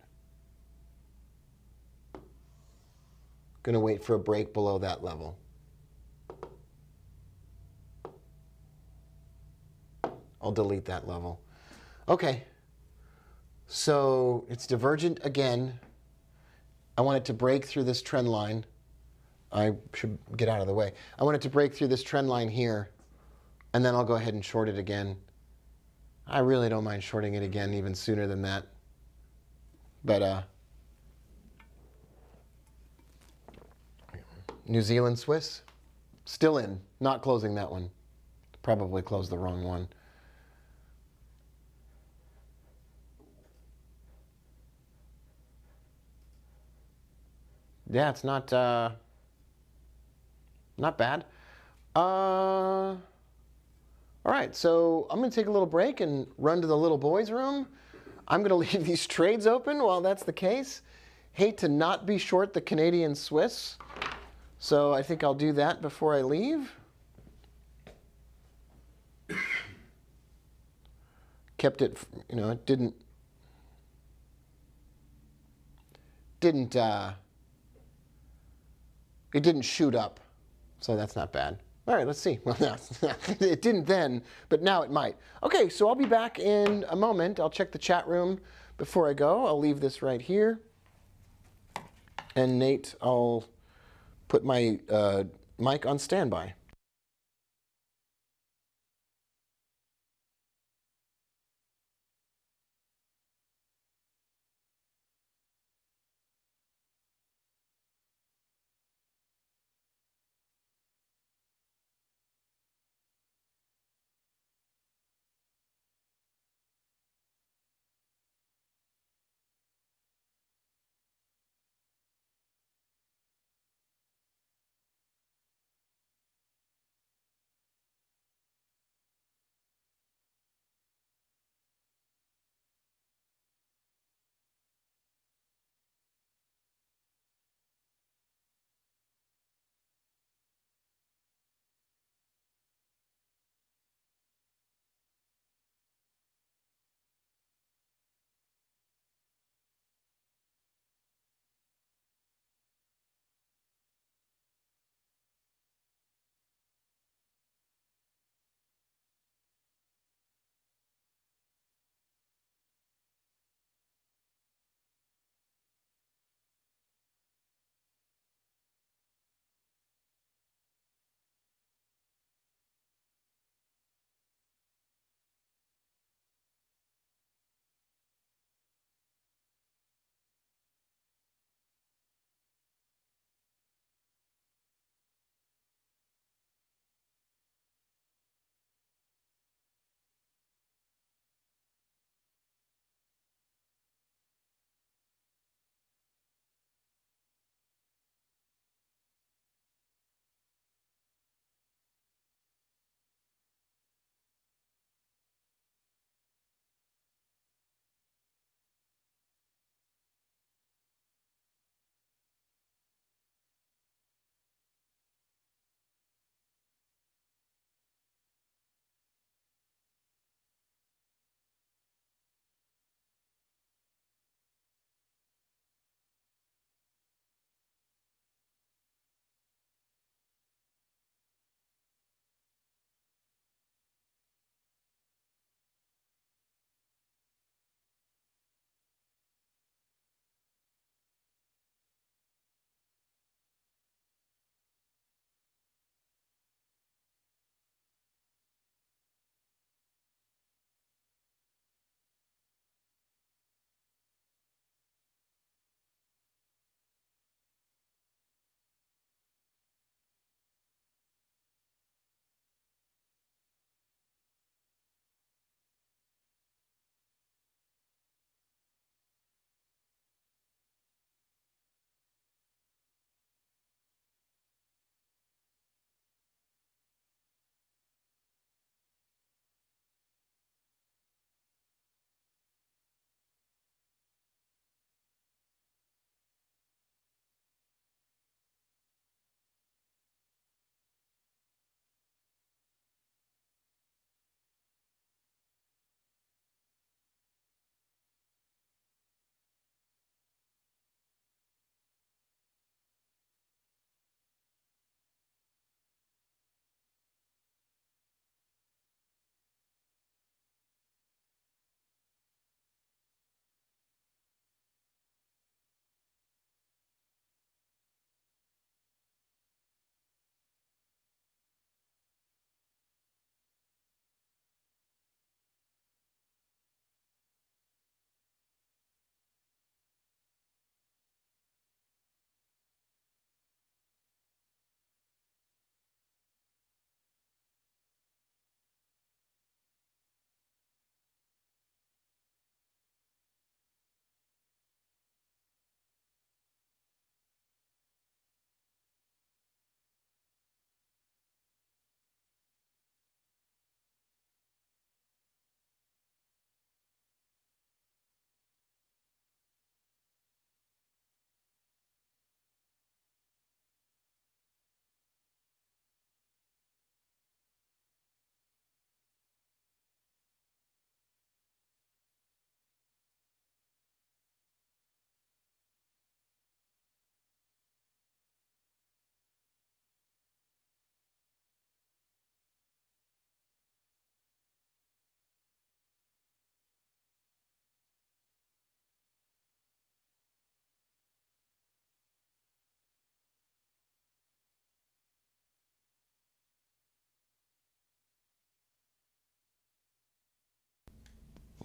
Going to wait for a break below that level. I'll delete that level. Okay. So it's divergent again. I want it to break through this trend line. I should get out of the way. I want it to break through this trend line here, and then I'll go ahead and short it again. I really don't mind shorting it again even sooner than that. But New Zealand Swiss, still in, not closing that one. Probably closed the wrong one. Yeah, it's not bad. All right, so I'm going to take a little break and run to the little boys' room. I'm going to leave these trades open while that's the case. Hate to not be short the Canadian Swiss, so I think I'll do that before I leave. Kept it, you know, it didn't It didn't shoot up, so that's not bad. All right, let's see. Well, no, it didn't then, but now it might. Okay, so I'll be back in a moment. I'll check the chat room before I go. I'll leave this right here. And Nate, I'll put my mic on standby.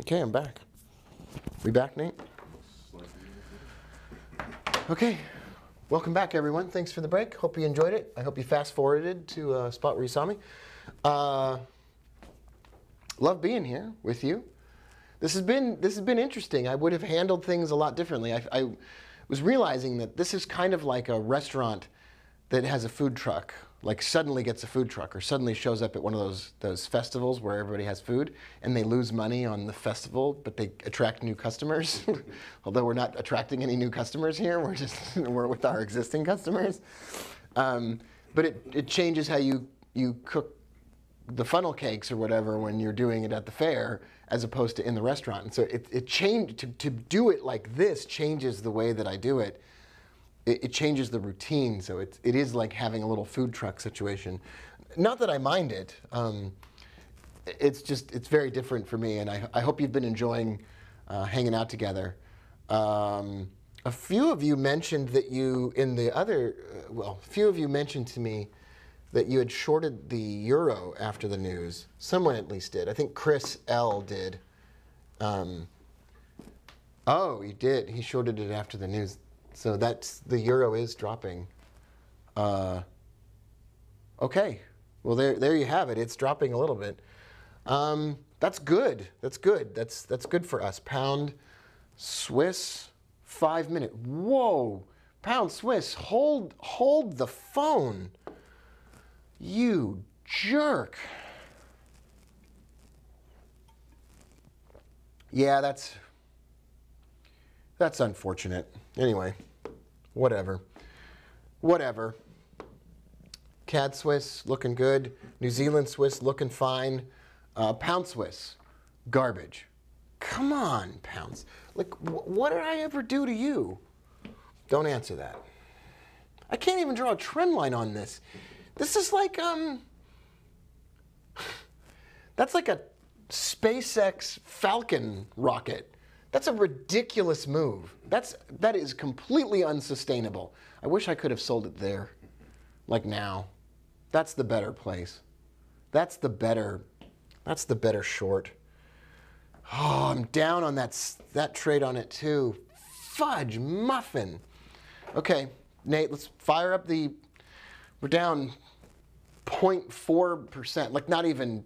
Okay, I'm back. We back, Nate? Okay. Welcome back, everyone. Thanks for the break. Hope you enjoyed it. I hope you fast-forwarded to a spot where you saw me. Love being here with you. This has been interesting. I would have handled things a lot differently. I was realizing that this is kind of like a restaurant that has a food truck, like suddenly gets a food truck or suddenly shows up at one of those festivals where everybody has food and they lose money on the festival, but they attract new customers. Although we're not attracting any new customers here, we're with our existing customers. But it changes how you cook the funnel cakes or whatever when you're doing it at the fair as opposed to in the restaurant. And so it changed, to do it like this changes the way that I do it. It changes the routine, so it is like having a little food truck situation. Not that I mind it. It's very different for me, and I hope you've been enjoying hanging out together. A few of you mentioned that a few of you mentioned to me that you had shorted the euro after the news. Someone at least did. I think Chris L. did. Oh, he did. He shorted it after the news. So the euro is dropping. Okay. Well, there you have it. It's dropping a little bit. That's good. That's good. That's good for us. Pound Swiss 5-minute. Whoa. Pound Swiss. Hold the phone. You jerk. Yeah, that's unfortunate. Anyway, whatever. CAD Swiss looking good. New Zealand Swiss looking fine. Pound Swiss, garbage. Come on, pounds. Like, what did I ever do to you? Don't answer that. I can't even draw a trend line on this. This is like, that's like a SpaceX Falcon rocket. That's a ridiculous move. That is completely unsustainable. I wish I could have sold it there, like now. That's the better place. That's the better short. Oh, I'm down on that trade on it too. Fudge muffin. Okay, Nate, let's fire up we're down 0.4%, like not even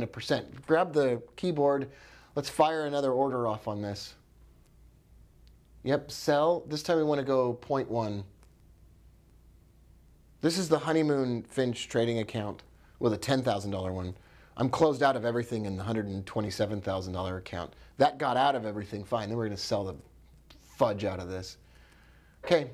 a percent. Grab the keyboard. Let's fire another order off on this. Yep, sell. This time we want to go 0.1. This is the Honeymoon Finch trading account with a $10,000 one. I'm closed out of everything in the $127,000 account. That got out of everything fine. Then we're going to sell the fudge out of this. Okay.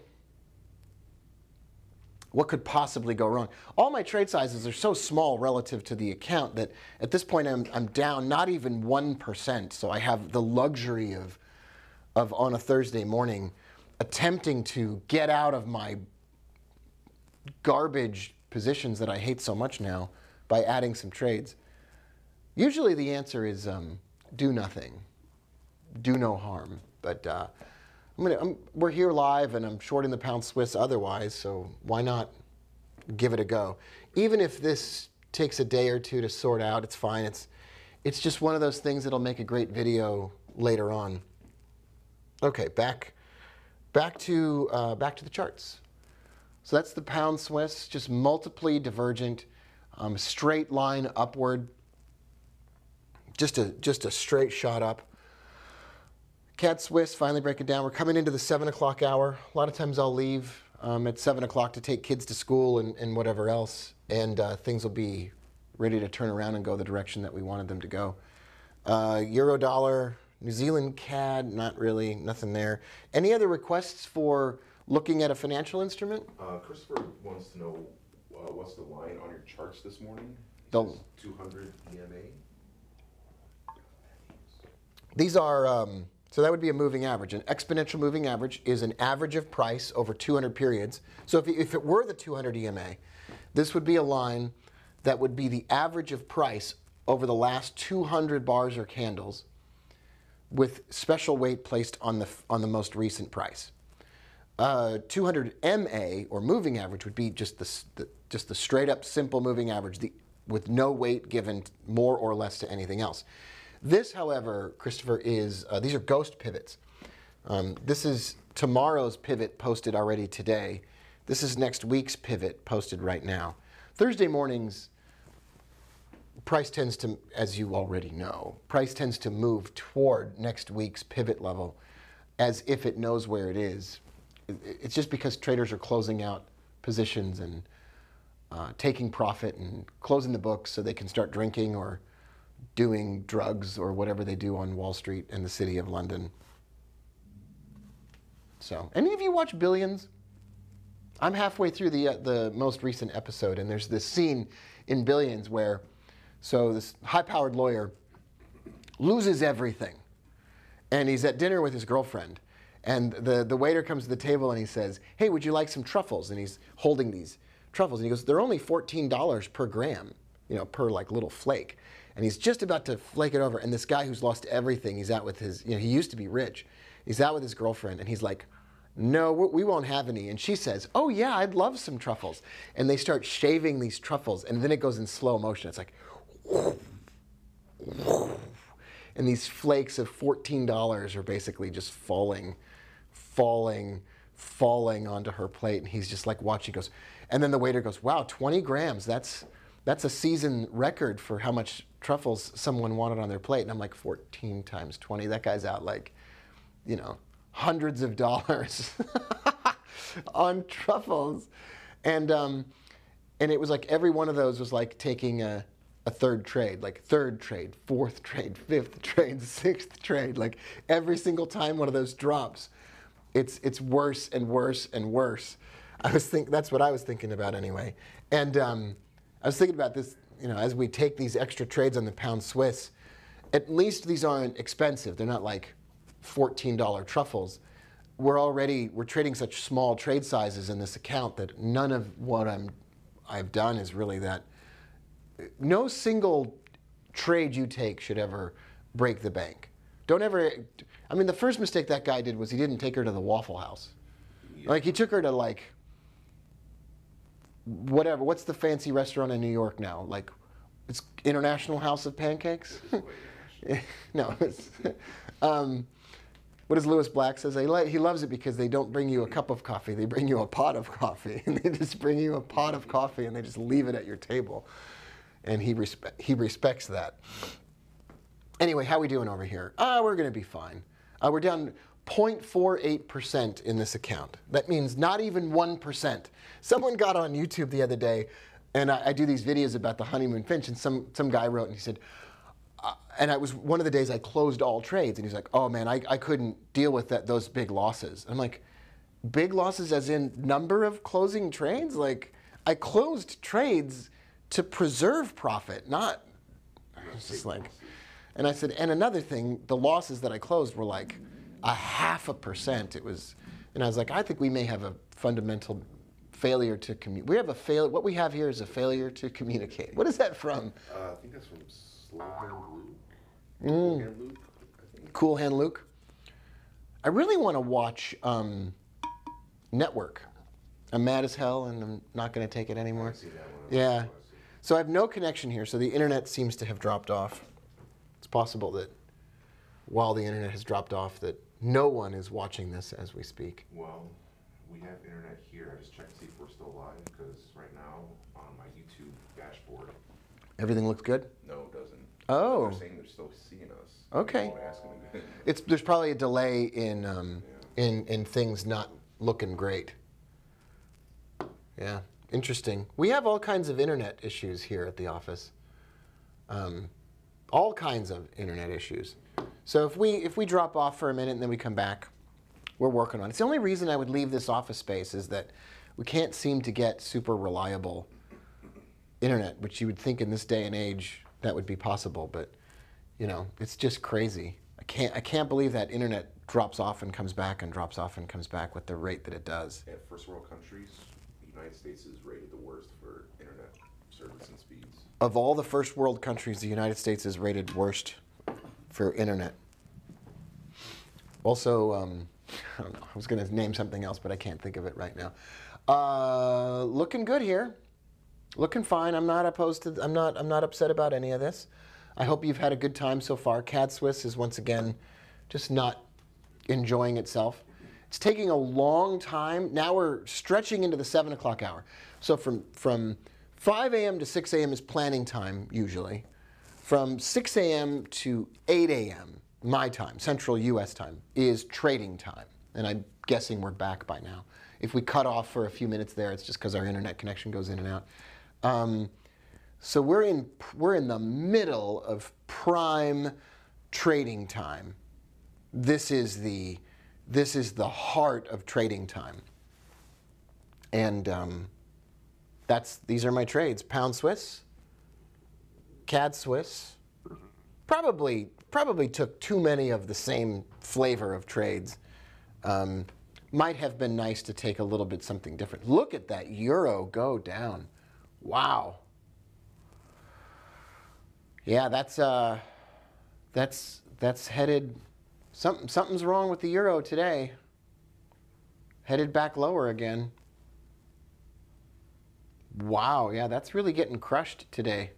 What could possibly go wrong? All my trade sizes are so small relative to the account that at this point I'm down not even 1%. So I have the luxury of on a Thursday morning attempting to get out of my garbage positions that I hate so much now by adding some trades. Usually the answer is do nothing, do no harm. But we're here live, and I'm shorting the pound Swiss otherwise, so why not give it a go? Even if this takes a day or two to sort out, it's fine. It's just one of those things that'll make a great video later on. Okay, back to the charts. So that's the pound Swiss, just multiply divergent, straight line upward, just a straight shot up. CAD Swiss, finally breaking down. We're coming into the 7 o'clock hour. A lot of times I'll leave at 7 o'clock to take kids to school and whatever else, and things will be ready to turn around and go the direction that we wanted them to go. Euro dollar, New Zealand CAD, not really, nothing there. Any other requests for looking at a financial instrument? Christopher wants to know what's the line on your charts this morning? Don't. 200 EMA. These are, so that would be a moving average. An exponential moving average is an average of price over 200 periods. So if it were the 200 EMA, this would be a line that would be the average of price over the last 200 bars or candles with special weight placed on the most recent price. 200 MA, or moving average, would be just the straight up simple moving average with no weight given more or less to anything else. This, however, Christopher, is these are ghost pivots. This is tomorrow's pivot posted already today. This is next week's pivot posted right now. Thursday mornings, price tends to, as you already know, price tends to move toward next week's pivot level as if it knows where it is. It's just because traders are closing out positions and taking profit and closing the books so they can start drinking or doing drugs or whatever they do on Wall Street in the city of London. So, any of you watch Billions? I'm halfway through the most recent episode, and there's this scene in Billions where, so this high-powered lawyer loses everything, and he's at dinner with his girlfriend, and the waiter comes to the table and he says, "Hey, would you like some truffles?" And he's holding these truffles, and he goes, "They're only $14 per gram, per like little flake." And he's just about to flake it over, and this guy who's lost everything, he's out with his, he used to be rich, he's out with his girlfriend, and he's like, "No, we won't have any." And she says, "Oh yeah, I'd love some truffles." And they start shaving these truffles, and then it goes in slow motion. It's like, and these flakes of $14 are basically just falling onto her plate. And he's just like watching, goes, and then the waiter goes, "Wow, 20 grams, that's a season record for how much truffles someone wanted on their plate." And I'm like, 14 times 20, that guy's out like, hundreds of dollars on truffles. And it was like every one of those was like taking a third trade, like third trade, fourth trade, fifth trade, sixth trade. Like every single time one of those drops, it's worse and worse and worse. That's what I was thinking about anyway. And I was thinking about this, as we take these extra trades on the pound Swiss, at least these aren't expensive. They're not like $14 truffles. We're trading such small trade sizes in this account that none of what I've done is really that. No single trade you take should ever break the bank. Don't ever. I mean, the first mistake that guy did was he didn't take her to the Waffle House. Yeah. Like he took her to like whatever. What's the fancy restaurant in New York now? Like it's International House of Pancakes. No. What does Lewis Black says? He loves it because they don't bring you a cup of coffee. They bring you a pot of coffee. And they just bring you a pot of coffee and they just leave it at your table. And he respects that. Anyway, how are we doing over here? We're going to be fine. We're down 0.48% in this account. That means not even 1%. Someone got on YouTube the other day, and I do these videos about the honeymoon finch, and some guy wrote and he said, and it was one of the days I closed all trades, and he's like, "Oh man, I couldn't deal with those big losses." I'm like, big losses as in number of closing trades? Like, I closed trades to preserve profit, not. It's just like, and I said, and another thing, the losses that I closed were like 0.5%. It was, and I was like, I think we may have a fundamental failure to communicate. We have a fail. What we have here is a failure to communicate. What is that from? I think that's from Slow Hand Luke. Cool Hand Luke. Cool Hand Luke. I really want to watch Network. I'm mad as hell, and I'm not going to take it anymore. I see that one. Yeah. So I have no connection here, so the internet seems to have dropped off. It's possible that while the internet has dropped off, that no one is watching this as we speak. Well, we have internet here. I just checked to see if we're still live, because right now on my YouTube dashboard, everything looks good? No, it doesn't. Oh. They're saying they're still seeing us. Okay. There's probably a delay in things not looking great. Yeah. Interesting. We have all kinds of internet issues here at the office. All kinds of internet issues. So if we drop off for a minute and then we come back, we're working on it. It's the only reason I would leave this office space is that we can't seem to get super reliable internet, which you would think in this day and age that would be possible, but it's just crazy. I can't believe that internet drops off and comes back and drops off and comes back with the rate that it does. Yeah, first world countries, the United States is rated the worst for internet service and speeds. Of all the first world countries, the United States is rated worst for internet. Also, I don't know, I was going to name something else, but I can't think of it right now. Looking good here. Looking fine. I'm not opposed to. I'm not upset about any of this. I hope you've had a good time so far. CAD Swiss is once again just not enjoying itself. It's taking a long time. Now we're stretching into the 7 o'clock hour. So from 5 a.m. to 6 a.m. is planning time, usually. From 6 a.m. to 8 a.m., my time, Central U.S. time, is trading time. And I'm guessing we're back by now. If we cut off for a few minutes there, it's just because our internet connection goes in and out. So we're in the middle of prime trading time. This is the heart of trading time. And these are my trades. Pound Swiss, CAD Swiss. Probably took too many of the same flavor of trades. Might have been nice to take a little bit something different. Look at that euro go down. Wow. Yeah, that's headed. Something's wrong with the euro today. Headed back lower again. Wow, yeah, that's really getting crushed today.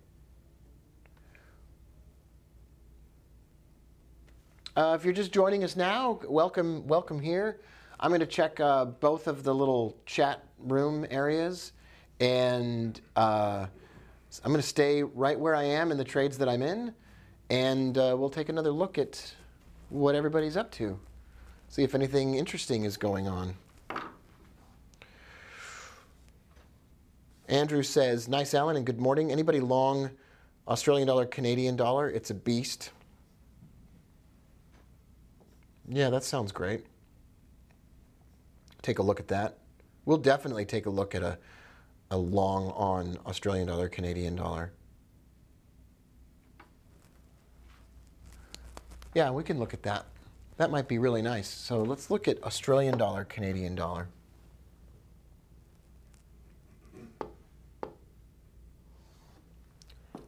If you're just joining us now, welcome here. I'm going to check both of the little chat room areas, and I'm going to stay right where I am in the trades that I'm in, and we'll take another look at what everybody's up to. See if anything interesting is going on. Andrew says, nice Alan and good morning. Anybody long Australian dollar, Canadian dollar? It's a beast. Yeah, that sounds great. Take a look at that. We'll definitely take a look at a long on Australian dollar, Canadian dollar. Yeah, we can look at that. That might be really nice. So let's look at Australian dollar, Canadian dollar.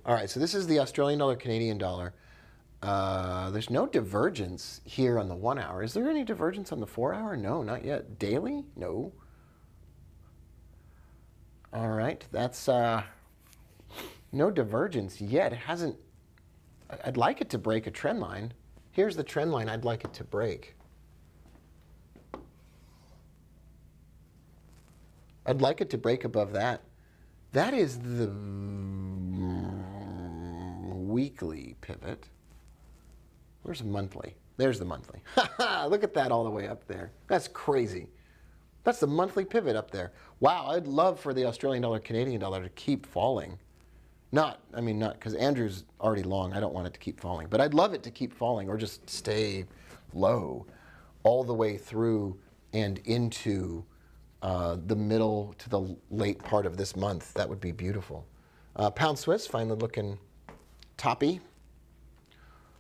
All right, so this is the Australian dollar, Canadian dollar. There's no divergence here on the 1 hour. Is there any divergence on the 4 hour? No, not yet. Daily? No. All right, that's no divergence yet. It hasn't. I'd like it to break a trend line. Here's the trend line I'd like it to break. I'd like it to break above that. That is the weekly pivot. Where's the monthly? There's the monthly. Look at that all the way up there. That's crazy. That's the monthly pivot up there. Wow, I'd love for the Australian dollar, Canadian dollar to keep falling. Not, because Andrew's already long. I don't want it to keep falling. But I'd love it to keep falling or just stay low all the way through and into the middle to the late part of this month. That would be beautiful. Pound Swiss, finally looking toppy.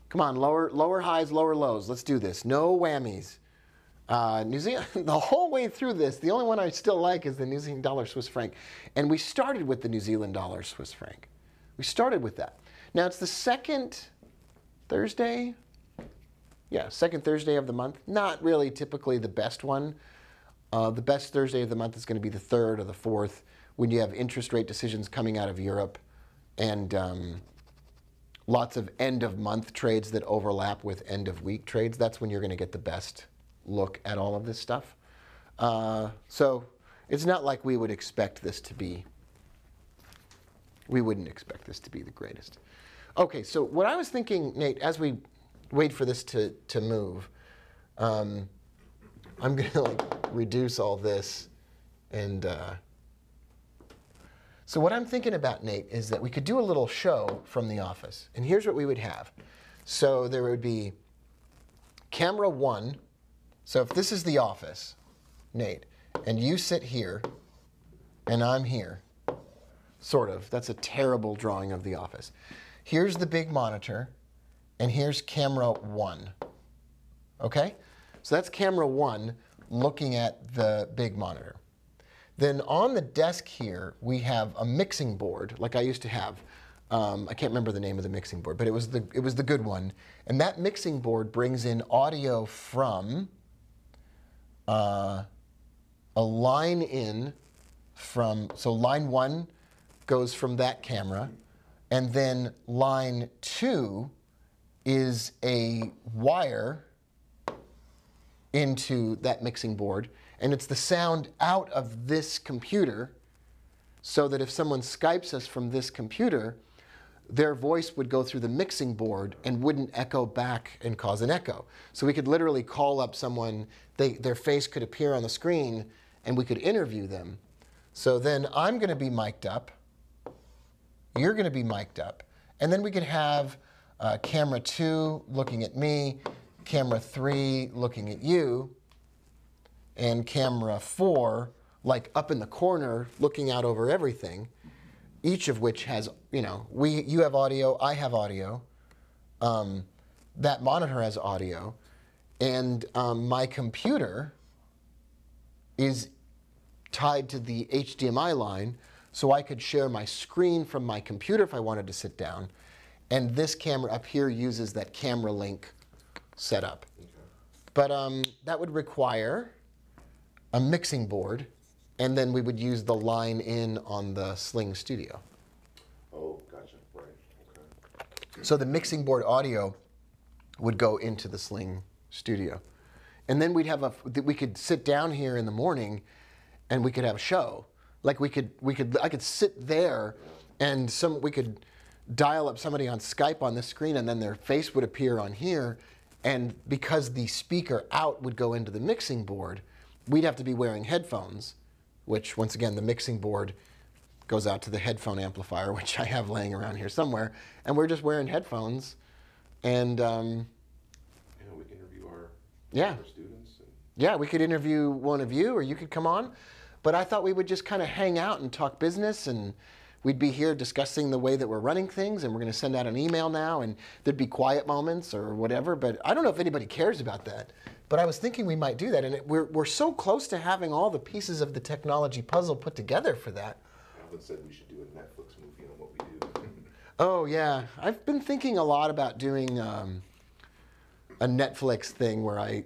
Come on, lower highs, lower lows. Let's do this. No whammies. New Zealand, the whole way through this, the only one I still like is the New Zealand dollar Swiss franc. And we started with the New Zealand dollar Swiss franc. We started with that. Now it's the second Thursday. Yeah, second Thursday of the month. Not really typically the best one. The best Thursday of the month is going to be the 3rd or the 4th when you have interest rate decisions coming out of Europe and lots of end-of-month trades that overlap with end-of-week trades. That's when you're going to get the best look at all of this stuff. So it's not like we would expect this to be, we wouldn't expect this to be the greatest. Okay, so what I was thinking, Nate, as we wait for this to move, I'm going to reduce all this. And so what I'm thinking about, Nate, is that we could do a little show from the office. And here's what we would have. So there would be camera 1. So if this is the office, Nate, and you sit here, and I'm here, sort of. That's a terrible drawing of the office. Here's the big monitor, and here's camera 1. Okay? So that's camera 1 looking at the big monitor. Then on the desk here, we have a mixing board, like I used to have. I can't remember the name of the mixing board, but it was the good one. And that mixing board brings in audio from a line in from, so line 1 goes from that camera, And then line 2 is a wire into that mixing board. And it's the sound out of this computer, so that if someone Skypes us from this computer, their voice would go through the mixing board and wouldn't echo back and cause an echo. So we could literally call up someone, their face could appear on the screen, and we could interview them. So then I'm going to be mic'd up, you're going to be mic'd up, and then we could have camera 2 looking at me, camera 3 looking at you, and camera 4 like up in the corner looking out over everything, each of which has, you have audio, I have audio, that monitor has audio, and my computer is tied to the HDMI line, so I could share my screen from my computer if I wanted to sit down, and this camera up here uses that camera link setup. Okay. But that would require a mixing board, and then we would use the line in on the Sling Studio. Oh, gotcha. Right. Okay. So the mixing board audio would go into the Sling Studio, and then we could sit down here in the morning, and we could have a show. Like I could sit there, and we could dial up somebody on Skype on this screen, and then their face would appear on here, and because the speaker out would go into the mixing board, we'd have to be wearing headphones, which, once again, the mixing board goes out to the headphone amplifier, which I have laying around here somewhere, and we're just wearing headphones, and we can interview our students. Yeah, we could interview one of you, or you could come on, but I thought we would just kind of hang out and talk business, and we'd be here discussing the way that we're running things, and we're going to send out an email now, and there'd be quiet moments or whatever, but I don't know if anybody cares about that. But I was thinking we might do that, and we're so close to having all the pieces of the technology puzzle put together for that. Alvin said we should do a Netflix movie on what we do. Oh, yeah. I've been thinking a lot about doing a Netflix thing where I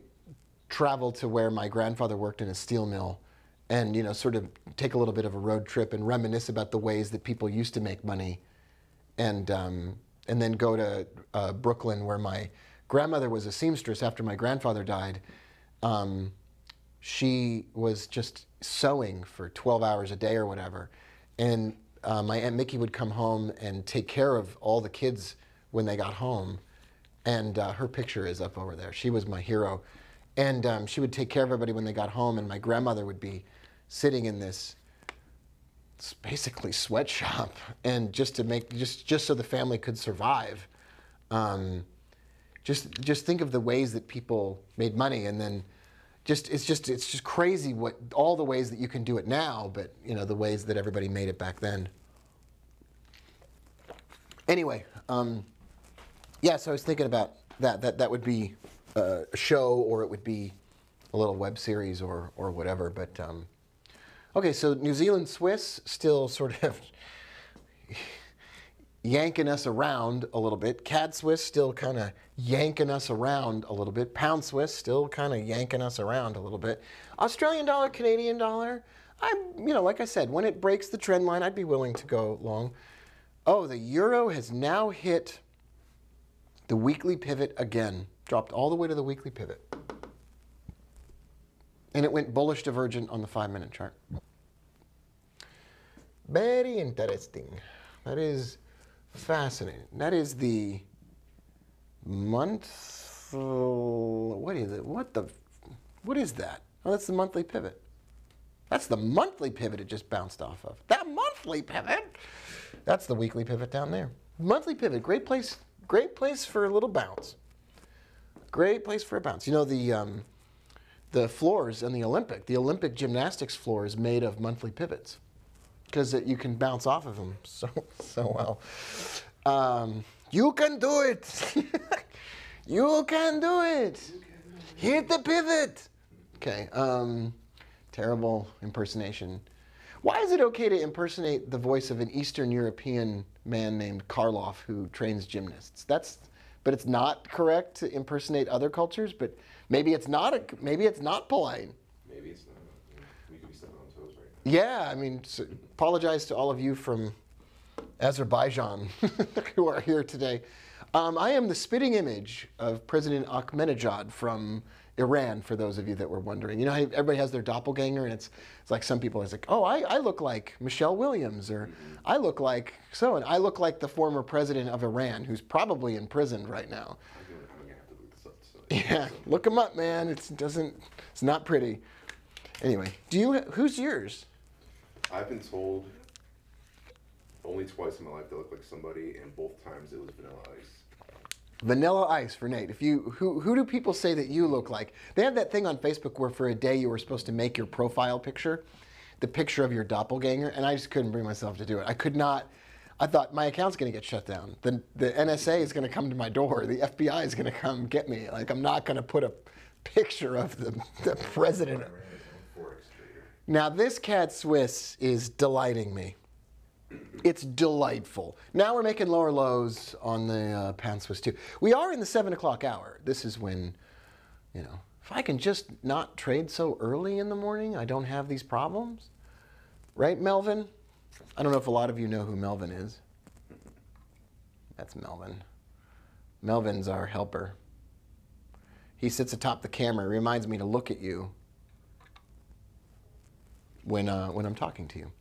travel to where my grandfather worked in a steel mill and, sort of take a little bit of a road trip and reminisce about the ways that people used to make money, and then go to Brooklyn, where my grandmother was a seamstress after my grandfather died. She was just sewing for 12 hours a day or whatever. And my Aunt Mickey would come home and take care of all the kids when they got home. And her picture is up over there. She was my hero. And she would take care of everybody when they got home. And my grandmother would be sitting in this basically sweatshop, and just so the family could survive. Just think of the ways that people made money, and then it's just crazy all the ways that you can do it now, but the ways that everybody made it back then. Anyway, so I was thinking about that would be a show, or it would be a little web series or whatever. But okay, so New Zealand Swiss still sort of yanking us around a little bit. CAD Swiss still kind of yanking us around a little bit. Pound Swiss still kind of yanking us around a little bit. Australian dollar, Canadian dollar, like I said, when it breaks the trend line, I'd be willing to go long. Oh, the euro has now hit the weekly pivot again. Dropped all the way to the weekly pivot. And it went bullish divergent on the 5-minute chart. Very interesting. That is fascinating. That is the month. What is it? What is that? Oh, that's the monthly pivot. That's the monthly pivot it just bounced off of. That monthly pivot. That's the weekly pivot down there. Monthly pivot, great place for a little bounce. Great place for a bounce. The floors in the Olympic gymnastics floor is made of monthly pivots, because you can bounce off of them so well. You can do it. You can do it. Hit the pivot. Okay. Terrible impersonation. Why is it okay to impersonate the voice of an Eastern European man named Karloff who trains gymnasts? But it's not correct to impersonate other cultures. But maybe it's not polite. Maybe it's not. We could be stepping on toes right now. Yeah, apologize to all of you from Azerbaijan who are here today. I am the spitting image of President Ahmadinejad from Iran, for those of you that were wondering. You know how everybody has their doppelganger, and it's like some people is like, oh, I look like Michelle Williams, or I look like so, and I look like the former president of Iran, who's probably imprisoned right now. I'm gonna have to look this up. So. Yeah, look him up, man. It's not pretty. Anyway, who's yours? I've been told only twice in my life to look like somebody, and both times it was Vanilla Ice. Vanilla Ice for Nate. Who do people say that you look like? They have that thing on Facebook where for a day you were supposed to make your profile picture, the picture of your doppelganger, and I just couldn't bring myself to do it. I could not. I thought my account's going to get shut down. The NSA is going to come to my door. The FBI is going to come get me. Like, I'm not going to put a picture of the president. Now this Cat Swiss is delighting me. It's delightful. Now we're making lower lows on the Pan Swiss too. We are in the 7 o'clock hour. This is when, you know, if I can just not trade so early in the morning, I don't have these problems. Right, Melvin? I don't know if a lot of you know who Melvin is. That's Melvin. Melvin's our helper. He sits atop the camera. He reminds me to look at you when I'm talking to you.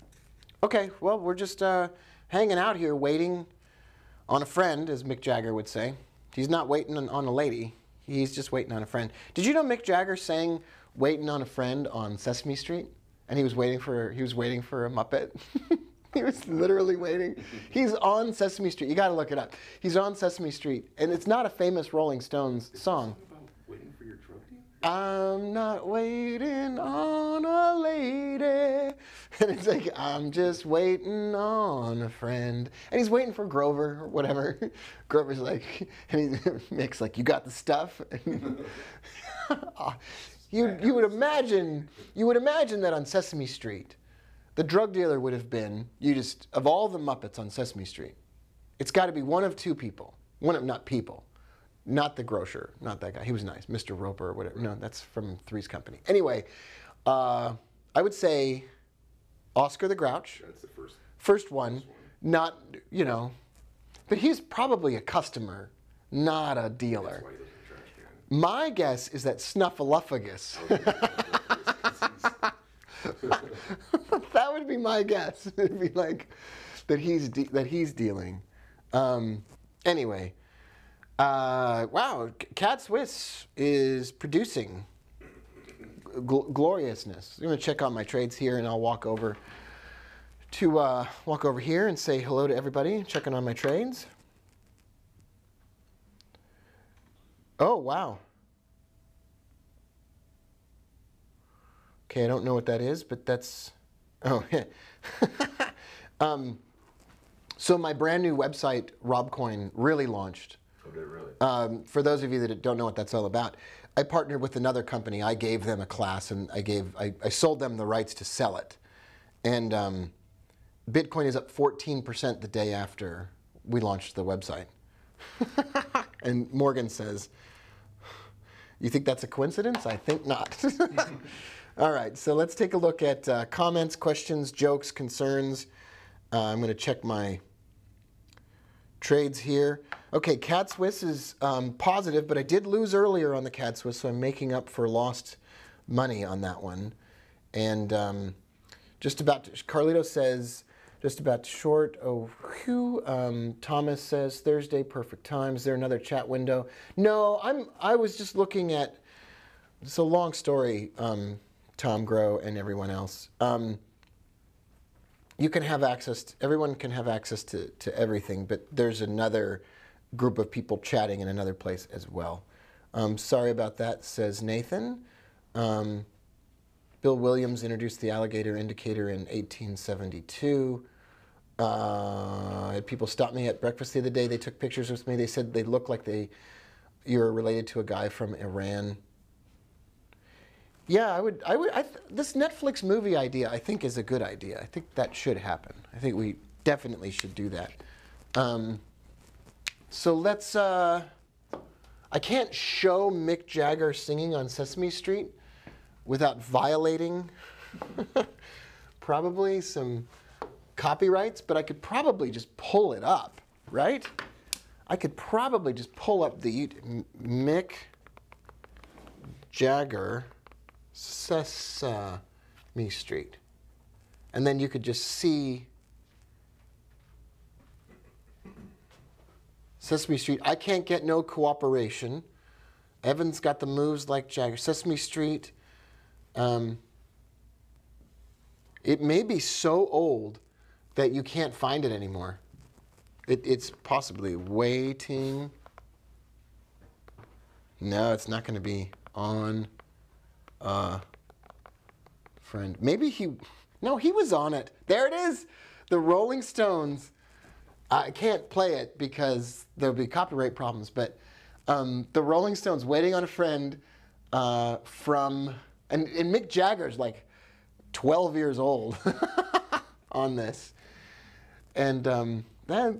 Okay, well, we're just hanging out here waiting on a friend, as Mick Jagger would say. He's not waiting on a lady. He's just waiting on a friend. Did you know Mick Jagger sang "Waiting on a Friend" on Sesame Street? And he was waiting for a Muppet. He was literally waiting. He's on Sesame Street. You got to look it up. He's on Sesame Street, and it's not a famous Rolling Stones song. Waiting for your drug deal? I'm not waiting on a lady. And it's like, I'm just waiting on a friend. And he's waiting for Grover or whatever. Grover's like, and Mick's like, you got the stuff? You would imagine that on Sesame Street, the drug dealer would have been, of all the Muppets on Sesame Street, it's got to be one of two people. Not the grocer, not that guy. He was nice, Mr. Roper or whatever. No, that's from Three's Company. Anyway, I would say Oscar the Grouch. That's the first one. Not, but he's probably a customer, not a dealer. That's why he lives in a trash can. My guess is that Snuffleupagus. That would be my guess. It'd be like that he's dealing. Anyway. Wow, Cat Swiss is producing gloriousness. I'm going to check out my trades here, and I'll walk over here and say hello to everybody, checking on my trades. Oh, wow. Okay, I don't know what that is, but that's... Oh, so my brand new website, RobCoin, really launched. Oh, did it really? For those of you that don't know what that's all about, I partnered with another company. I gave them a class, and I sold them the rights to sell it. And Bitcoin is up 14% the day after we launched the website. And Morgan says, you think that's a coincidence? I think not. All right, so let's take a look at comments, questions, jokes, concerns. I'm going to check my trades here. Okay, Cat Swiss is positive, but I did lose earlier on the Cat Swiss, so I'm making up for lost money on that one. And Carlito says, just about to short. Oh, whew. Thomas says, Thursday, perfect time. Is there another chat window? No, I was just looking at, it's a long story, Tom Grow and everyone else. You can have access, everyone can have access to everything, but there's another group of people chatting in another place as well. Sorry about that, says Nathan. Bill Williams introduced the alligator indicator in 1872. I had people stop me at breakfast the other day. They took pictures with me. They said they look like you're related to a guy from Iran. Yeah, this Netflix movie idea, I think, is a good idea. I think that should happen. I think we definitely should do that. So let's, I can't show Mick Jagger singing on Sesame Street without violating probably some copyrights, but I could probably just pull it up, right? I could probably just pull up the Mick Jagger Sesame Street. And then you could just see Sesame Street. I can't get no cooperation. Evan's got the moves like Jagger. Sesame Street. It may be so old that you can't find it anymore. It's possibly waiting. No, it's not going to be on friend. Maybe no, he was on it. There it is. The Rolling Stones. I can't play it because there'll be copyright problems, but the Rolling Stones, Waiting on a Friend from, and Mick Jagger's like 12 years old on this. And that,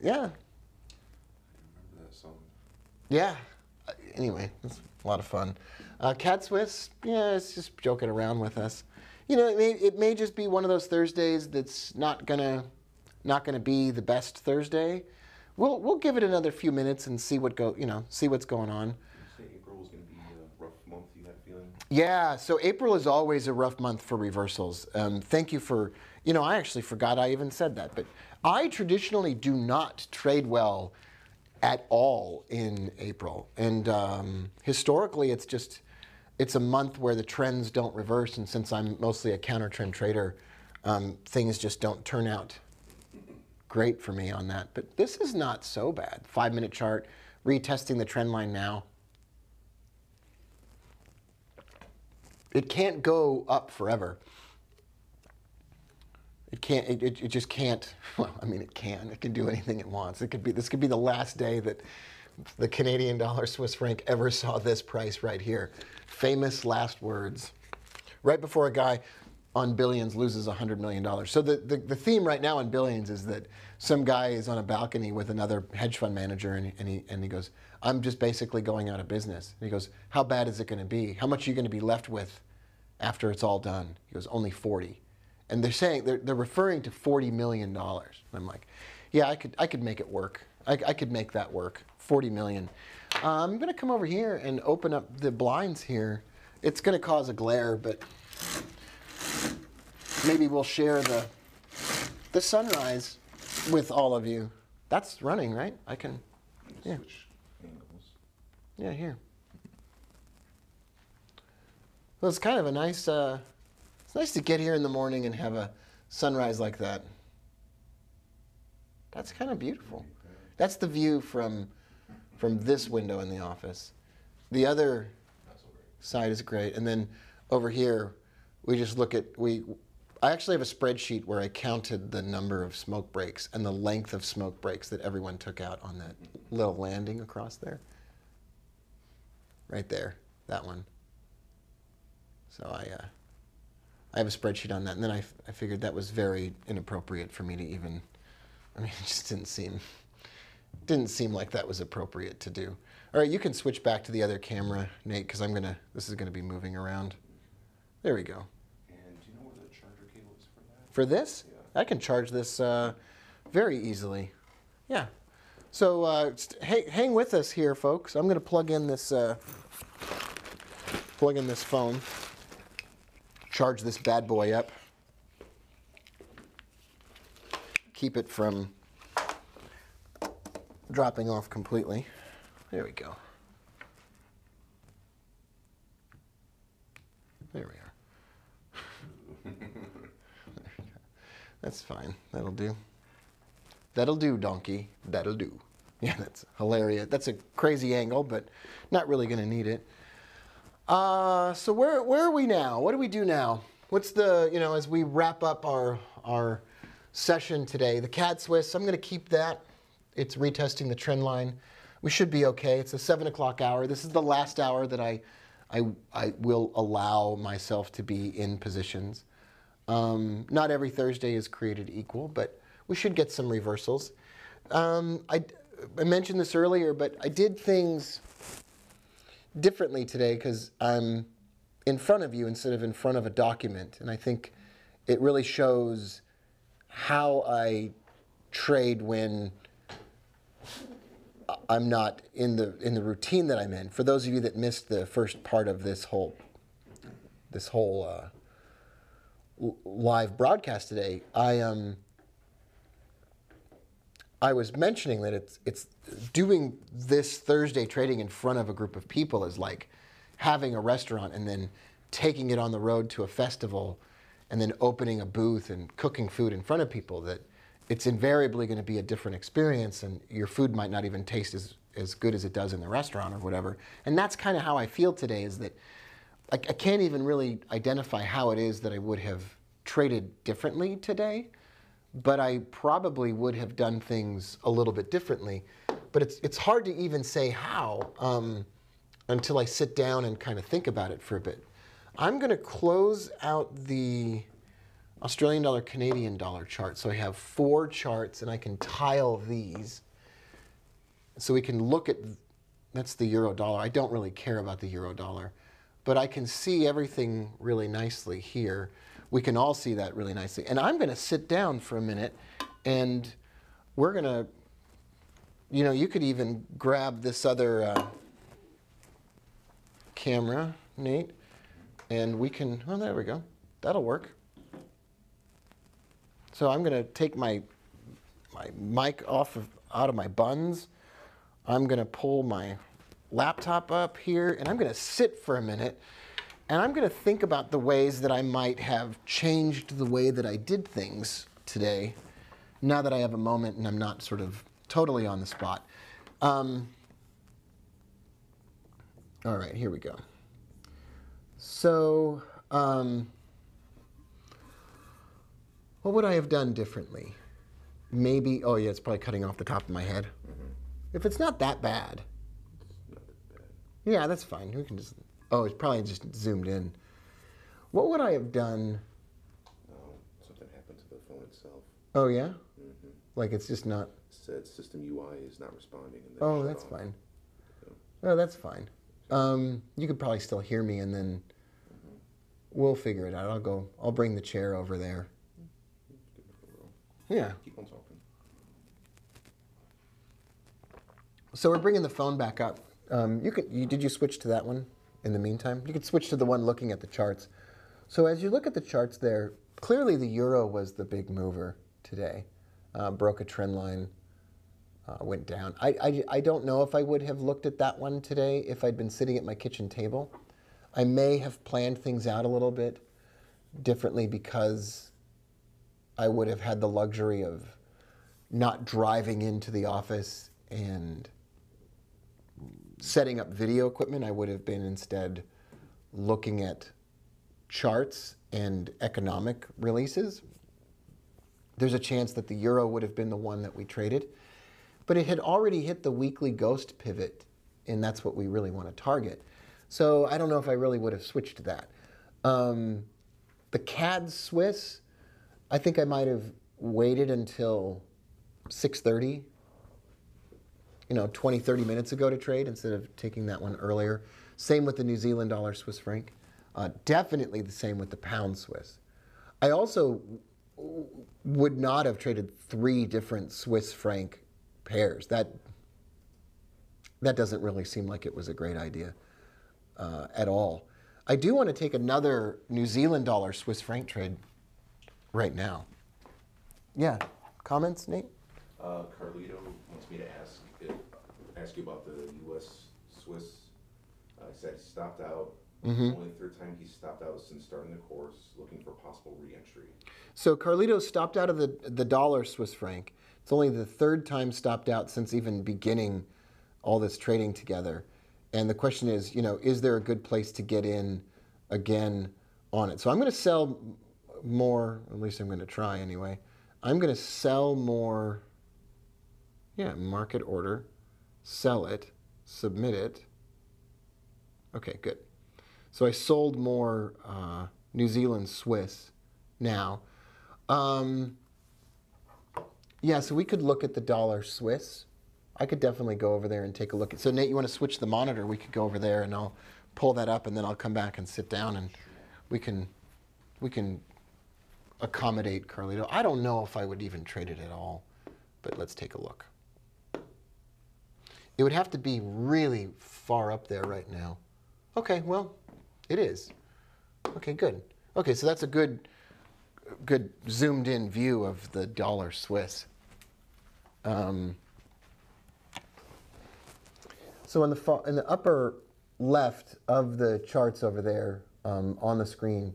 yeah. I remember that song. Yeah. Anyway, it's a lot of fun. Cat Swiss, yeah, it's just joking around with us. You know, it may just be one of those Thursdays that's not gonna be the best Thursday. We'll give it another few minutes and see what's going on. Did you say April was going to be a rough month? You had a feeling? Yeah, so April is always a rough month for reversals. Thank you for, I actually forgot I even said that, but I traditionally do not trade well at all in April. And historically, it's a month where the trends don't reverse, and since I'm mostly a counter trend trader, things just don't turn out great for me on that. But this is not so bad. 5-minute chart, retesting the trend line now. It can't go up forever. It can't. It just can't. Well, I mean, it can. It can do anything it wants. This could be the last day that the Canadian dollar Swiss franc ever saw this price right here. Famous last words. Right before a guy on Billions loses $100 million. So the theme right now on Billions is that some guy is on a balcony with another hedge fund manager, and he goes, "I'm just basically going out of business." And he goes, "How bad is it going to be? How much are you going to be left with after it's all done?" He goes, "Only 40." And they're referring to $40 million. And I'm like, yeah, I could make it work. I could make that work. 40 million. I'm going to come over here and open up the blinds here. It's going to cause a glare, but maybe we'll share the sunrise with all of you. That's running, right? I can, yeah. Switch angles. Yeah, here. Well, it's kind of a nice, it's nice to get here in the morning and have a sunrise like that. That's kind of beautiful. That's the view from this window in the office. The other side is great. And then over here, we just look at, I actually have a spreadsheet where I counted the number of smoke breaks and the length of smoke breaks that everyone took out on that little landing across there. Right there, that one. So I have a spreadsheet on that, and then I figured that was very inappropriate for me to even, I mean, it just didn't seem like that was appropriate to do. All right, you can switch back to the other camera, Nate, because this is gonna be moving around. There we go. And do you know where the charger cable is for that? For this? Yeah. I can charge this very easily. Yeah. So hang with us here, folks. I'm gonna plug in this phone. Charge this bad boy up. Keep it from dropping off completely. There we go. There we are. That's fine. That'll do. That'll do, donkey. That'll do. Yeah, that's hilarious. That's a crazy angle, but not really going to need it. So where are we now? What do we do now? What's the, as we wrap up our session today, the Cat Swiss, I'm going to keep that. It's retesting the trend line. We should be okay. It's a 7 o'clock hour. This is the last hour that I will allow myself to be in positions. Not every Thursday is created equal, but we should get some reversals. I mentioned this earlier, but I did things differently today because I'm in front of you instead of in front of a document. And I think it really shows how I trade when I'm not in the routine that I'm in. For those of you that missed the first part of this whole live broadcast today, I was mentioning that it's doing this Thursday trading in front of a group of people is like having a restaurant and then taking it on the road to a festival and then opening a booth and cooking food in front of people. That it's invariably going to be a different experience, and your food might not even taste as good as it does in the restaurant or whatever. And that's kind of how I feel today, is that I can't even really identify how it is that I would have traded differently today, but I probably would have done things a little bit differently. But it's hard to even say how until I sit down and kind of think about it for a bit. I'm going to close out the Australian dollar, Canadian dollar chart. So I have 4 charts, and I can tile these. So we can look at, that's the euro dollar. I don't really care about the euro dollar, but I can see everything really nicely here. We can all see that really nicely. And I'm going to sit down for a minute, and we're going to, you could even grab this other camera, Nate, and we can, oh, there we go. That'll work. So I'm going to take my mic out of my buns. I'm going to pull my laptop up here, and I'm going to sit for a minute, and I'm going to think about the ways that I might have changed the way that I did things today, now that I have a moment and I'm not sort of totally on the spot. All right, here we go. So, what would I have done differently? Maybe, oh yeah, it's probably cutting off the top of my head. Mm-hmm. If it's not that bad. It's not that bad. Yeah, that's fine. We can just, oh, it's probably just zoomed in. What would I have done? Oh, something happened to the phone itself. Oh yeah? Mm-hmm. Like it's just not. It said system UI is not responding. And then oh, that's fine. So. Oh, that's fine. You could probably still hear me, and then we'll figure it out. I'll bring the chair over there. Yeah. Keep on talking. So we're bringing the phone back up. Did you switch to that one in the meantime? You could switch to the one looking at the charts. So as you look at the charts there, clearly the euro was the big mover today. Broke a trend line, went down. I don't know if I would have looked at that one today if I'd been sitting at my kitchen table. I may have planned things out a little bit differently because I would have had the luxury of not driving into the office and setting up video equipment. I would have been instead looking at charts and economic releases. There's a chance that the euro would have been the one that we traded, but it had already hit the weekly ghost pivot, and that's what we really want to target. So I don't know if I really would have switched to that. The CAD Swiss, I think I might have waited until 6:30, 20, 30 minutes ago to trade instead of taking that one earlier. Same with the New Zealand dollar Swiss franc. Definitely the same with the pound Swiss. I also would not have traded 3 different Swiss franc pairs. That doesn't really seem like it was a great idea at all. I do want to take another New Zealand dollar Swiss franc trade right now. Yeah, comments, Nate? Carlito wants me to ask you about the U.S. Swiss. I said he stopped out. Mm-hmm. Only the 3rd time he stopped out since starting the course, looking for possible re-entry. So Carlito stopped out of the dollar Swiss franc. It's only the 3rd time stopped out since even beginning all this trading together. And the question is there a good place to get in again on it? So I'm going to sell more, at least I'm going to try anyway. I'm going to sell more, market order, sell it, submit it. Okay, good. So I sold more New Zealand Swiss now. So we could look at the dollar Swiss. I could definitely go over there and take a look. So Nate, you want to switch the monitor? We could go over there and I'll pull that up, and then I'll come back and sit down, and we can accommodate Carlito. I don't know if I would even trade it at all, but let's take a look. It would have to be really far up there right now. Okay, well, it is. Okay, good. Okay, so that's a good zoomed in view of the dollar Swiss. So in the upper left of the charts over there on the screen,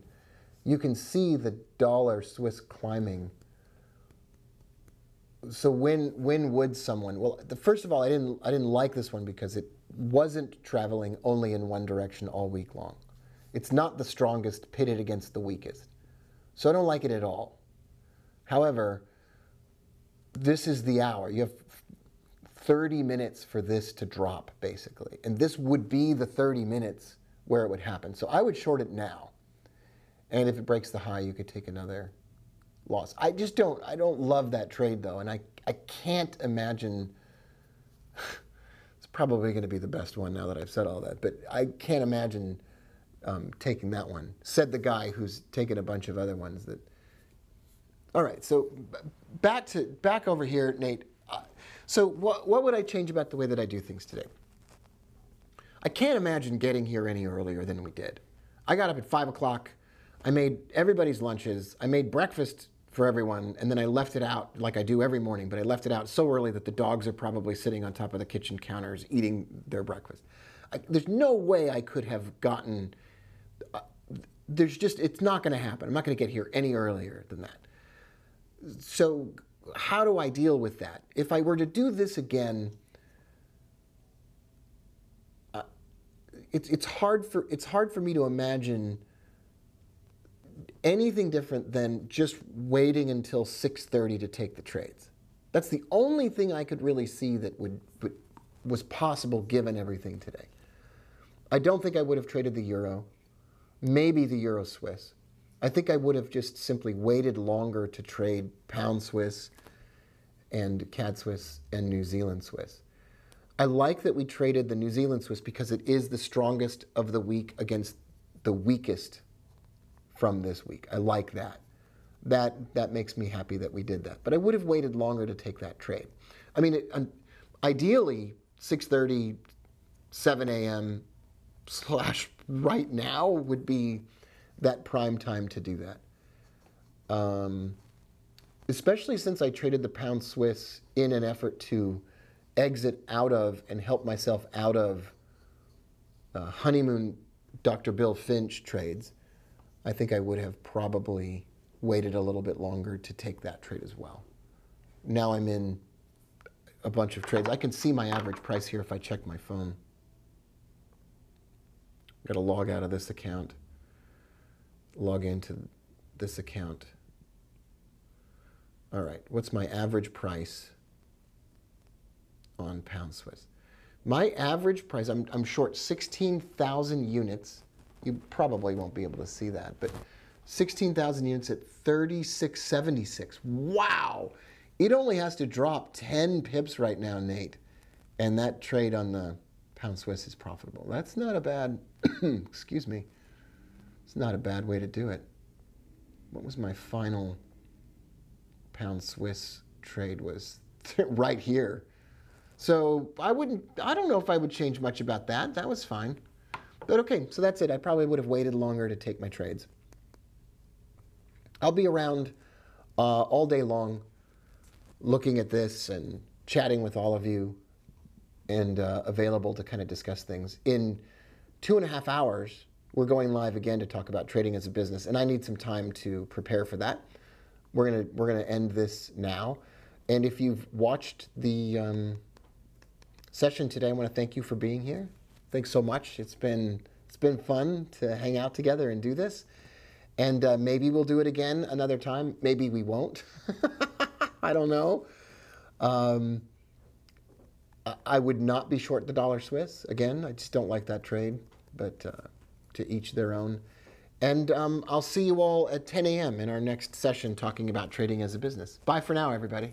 you can see the dollar Swiss climbing. So when would someone? Well, first of all, I didn't like this one because it wasn't traveling only in one direction all week long. It's not the strongest pitted against the weakest. So I don't like it at all. However, this is the hour. You have 30 minutes for this to drop, basically. And this would be the 30 minutes where it would happen. So I would short it now. And if it breaks the high, you could take another loss. I don't love that trade, though. And I can't imagine, it's probably going to be the best one now that I've said all that, but I can't imagine taking that one. Said the guy who's taken a bunch of other ones that. All right, so back over here, Nate. So what would I change about the way that I do things today? I can't imagine getting here any earlier than we did. I got up at 5 o'clock. I made everybody's lunches. I made breakfast for everyone, and then I left it out like I do every morning, but I left it out so early that the dogs are probably sitting on top of the kitchen counters eating their breakfast. There's no way I could have gotten, it's not going to happen. I'm not going to get here any earlier than that. So how do I deal with that? If I were to do this again, it's hard for me to imagine anything different than just waiting until 6:30 to take the trades. That's the only thing I could really see that was possible given everything today. I don't think I would have traded the euro, maybe the euro Swiss. I think I would have just simply waited longer to trade pound Swiss and CAD Swiss and New Zealand Swiss. I like that we traded the New Zealand Swiss because it is the strongest of the week against the weakest from this week. I like that. That makes me happy that we did that. But I would have waited longer to take that trade. I mean, ideally, 6:30, 7 a.m. / right now would be that prime time to do that. Especially since I traded the pound Swiss in an effort to exit out of and help myself out of honeymoon Dr. Bill Finch trades. I think I would have probably waited a little bit longer to take that trade as well. Now I'm in a bunch of trades. I can see my average price here if I check my phone. Got to log out of this account, log into this account. All right, what's my average price on pound Swiss? My average price, I'm short 16,000 units. You probably won't be able to see that, but 16,000 units at 36.76. Wow! It only has to drop 10 pips right now, Nate, and that trade on the pound Swiss is profitable. That's not a bad, excuse me, it's not a bad way to do it. What was my final pound Swiss trade? Was right here. So I don't know if I would change much about that. That was fine. But okay, so that's it. I probably would have waited longer to take my trades. I'll be around all day long looking at this and chatting with all of you and available to kind of discuss things. In 2.5 hours, we're going live again to talk about trading as a business, and I need some time to prepare for that. We're gonna end this now. And if you've watched the session today, I want to thank you for being here. Thanks so much. It's been fun to hang out together and do this. And maybe we'll do it again another time. Maybe we won't. I don't know. I would not be short the dollar Swiss. Again, I just don't like that trade. But to each their own. And I'll see you all at 10 a.m. in our next session talking about trading as a business. Bye for now, everybody.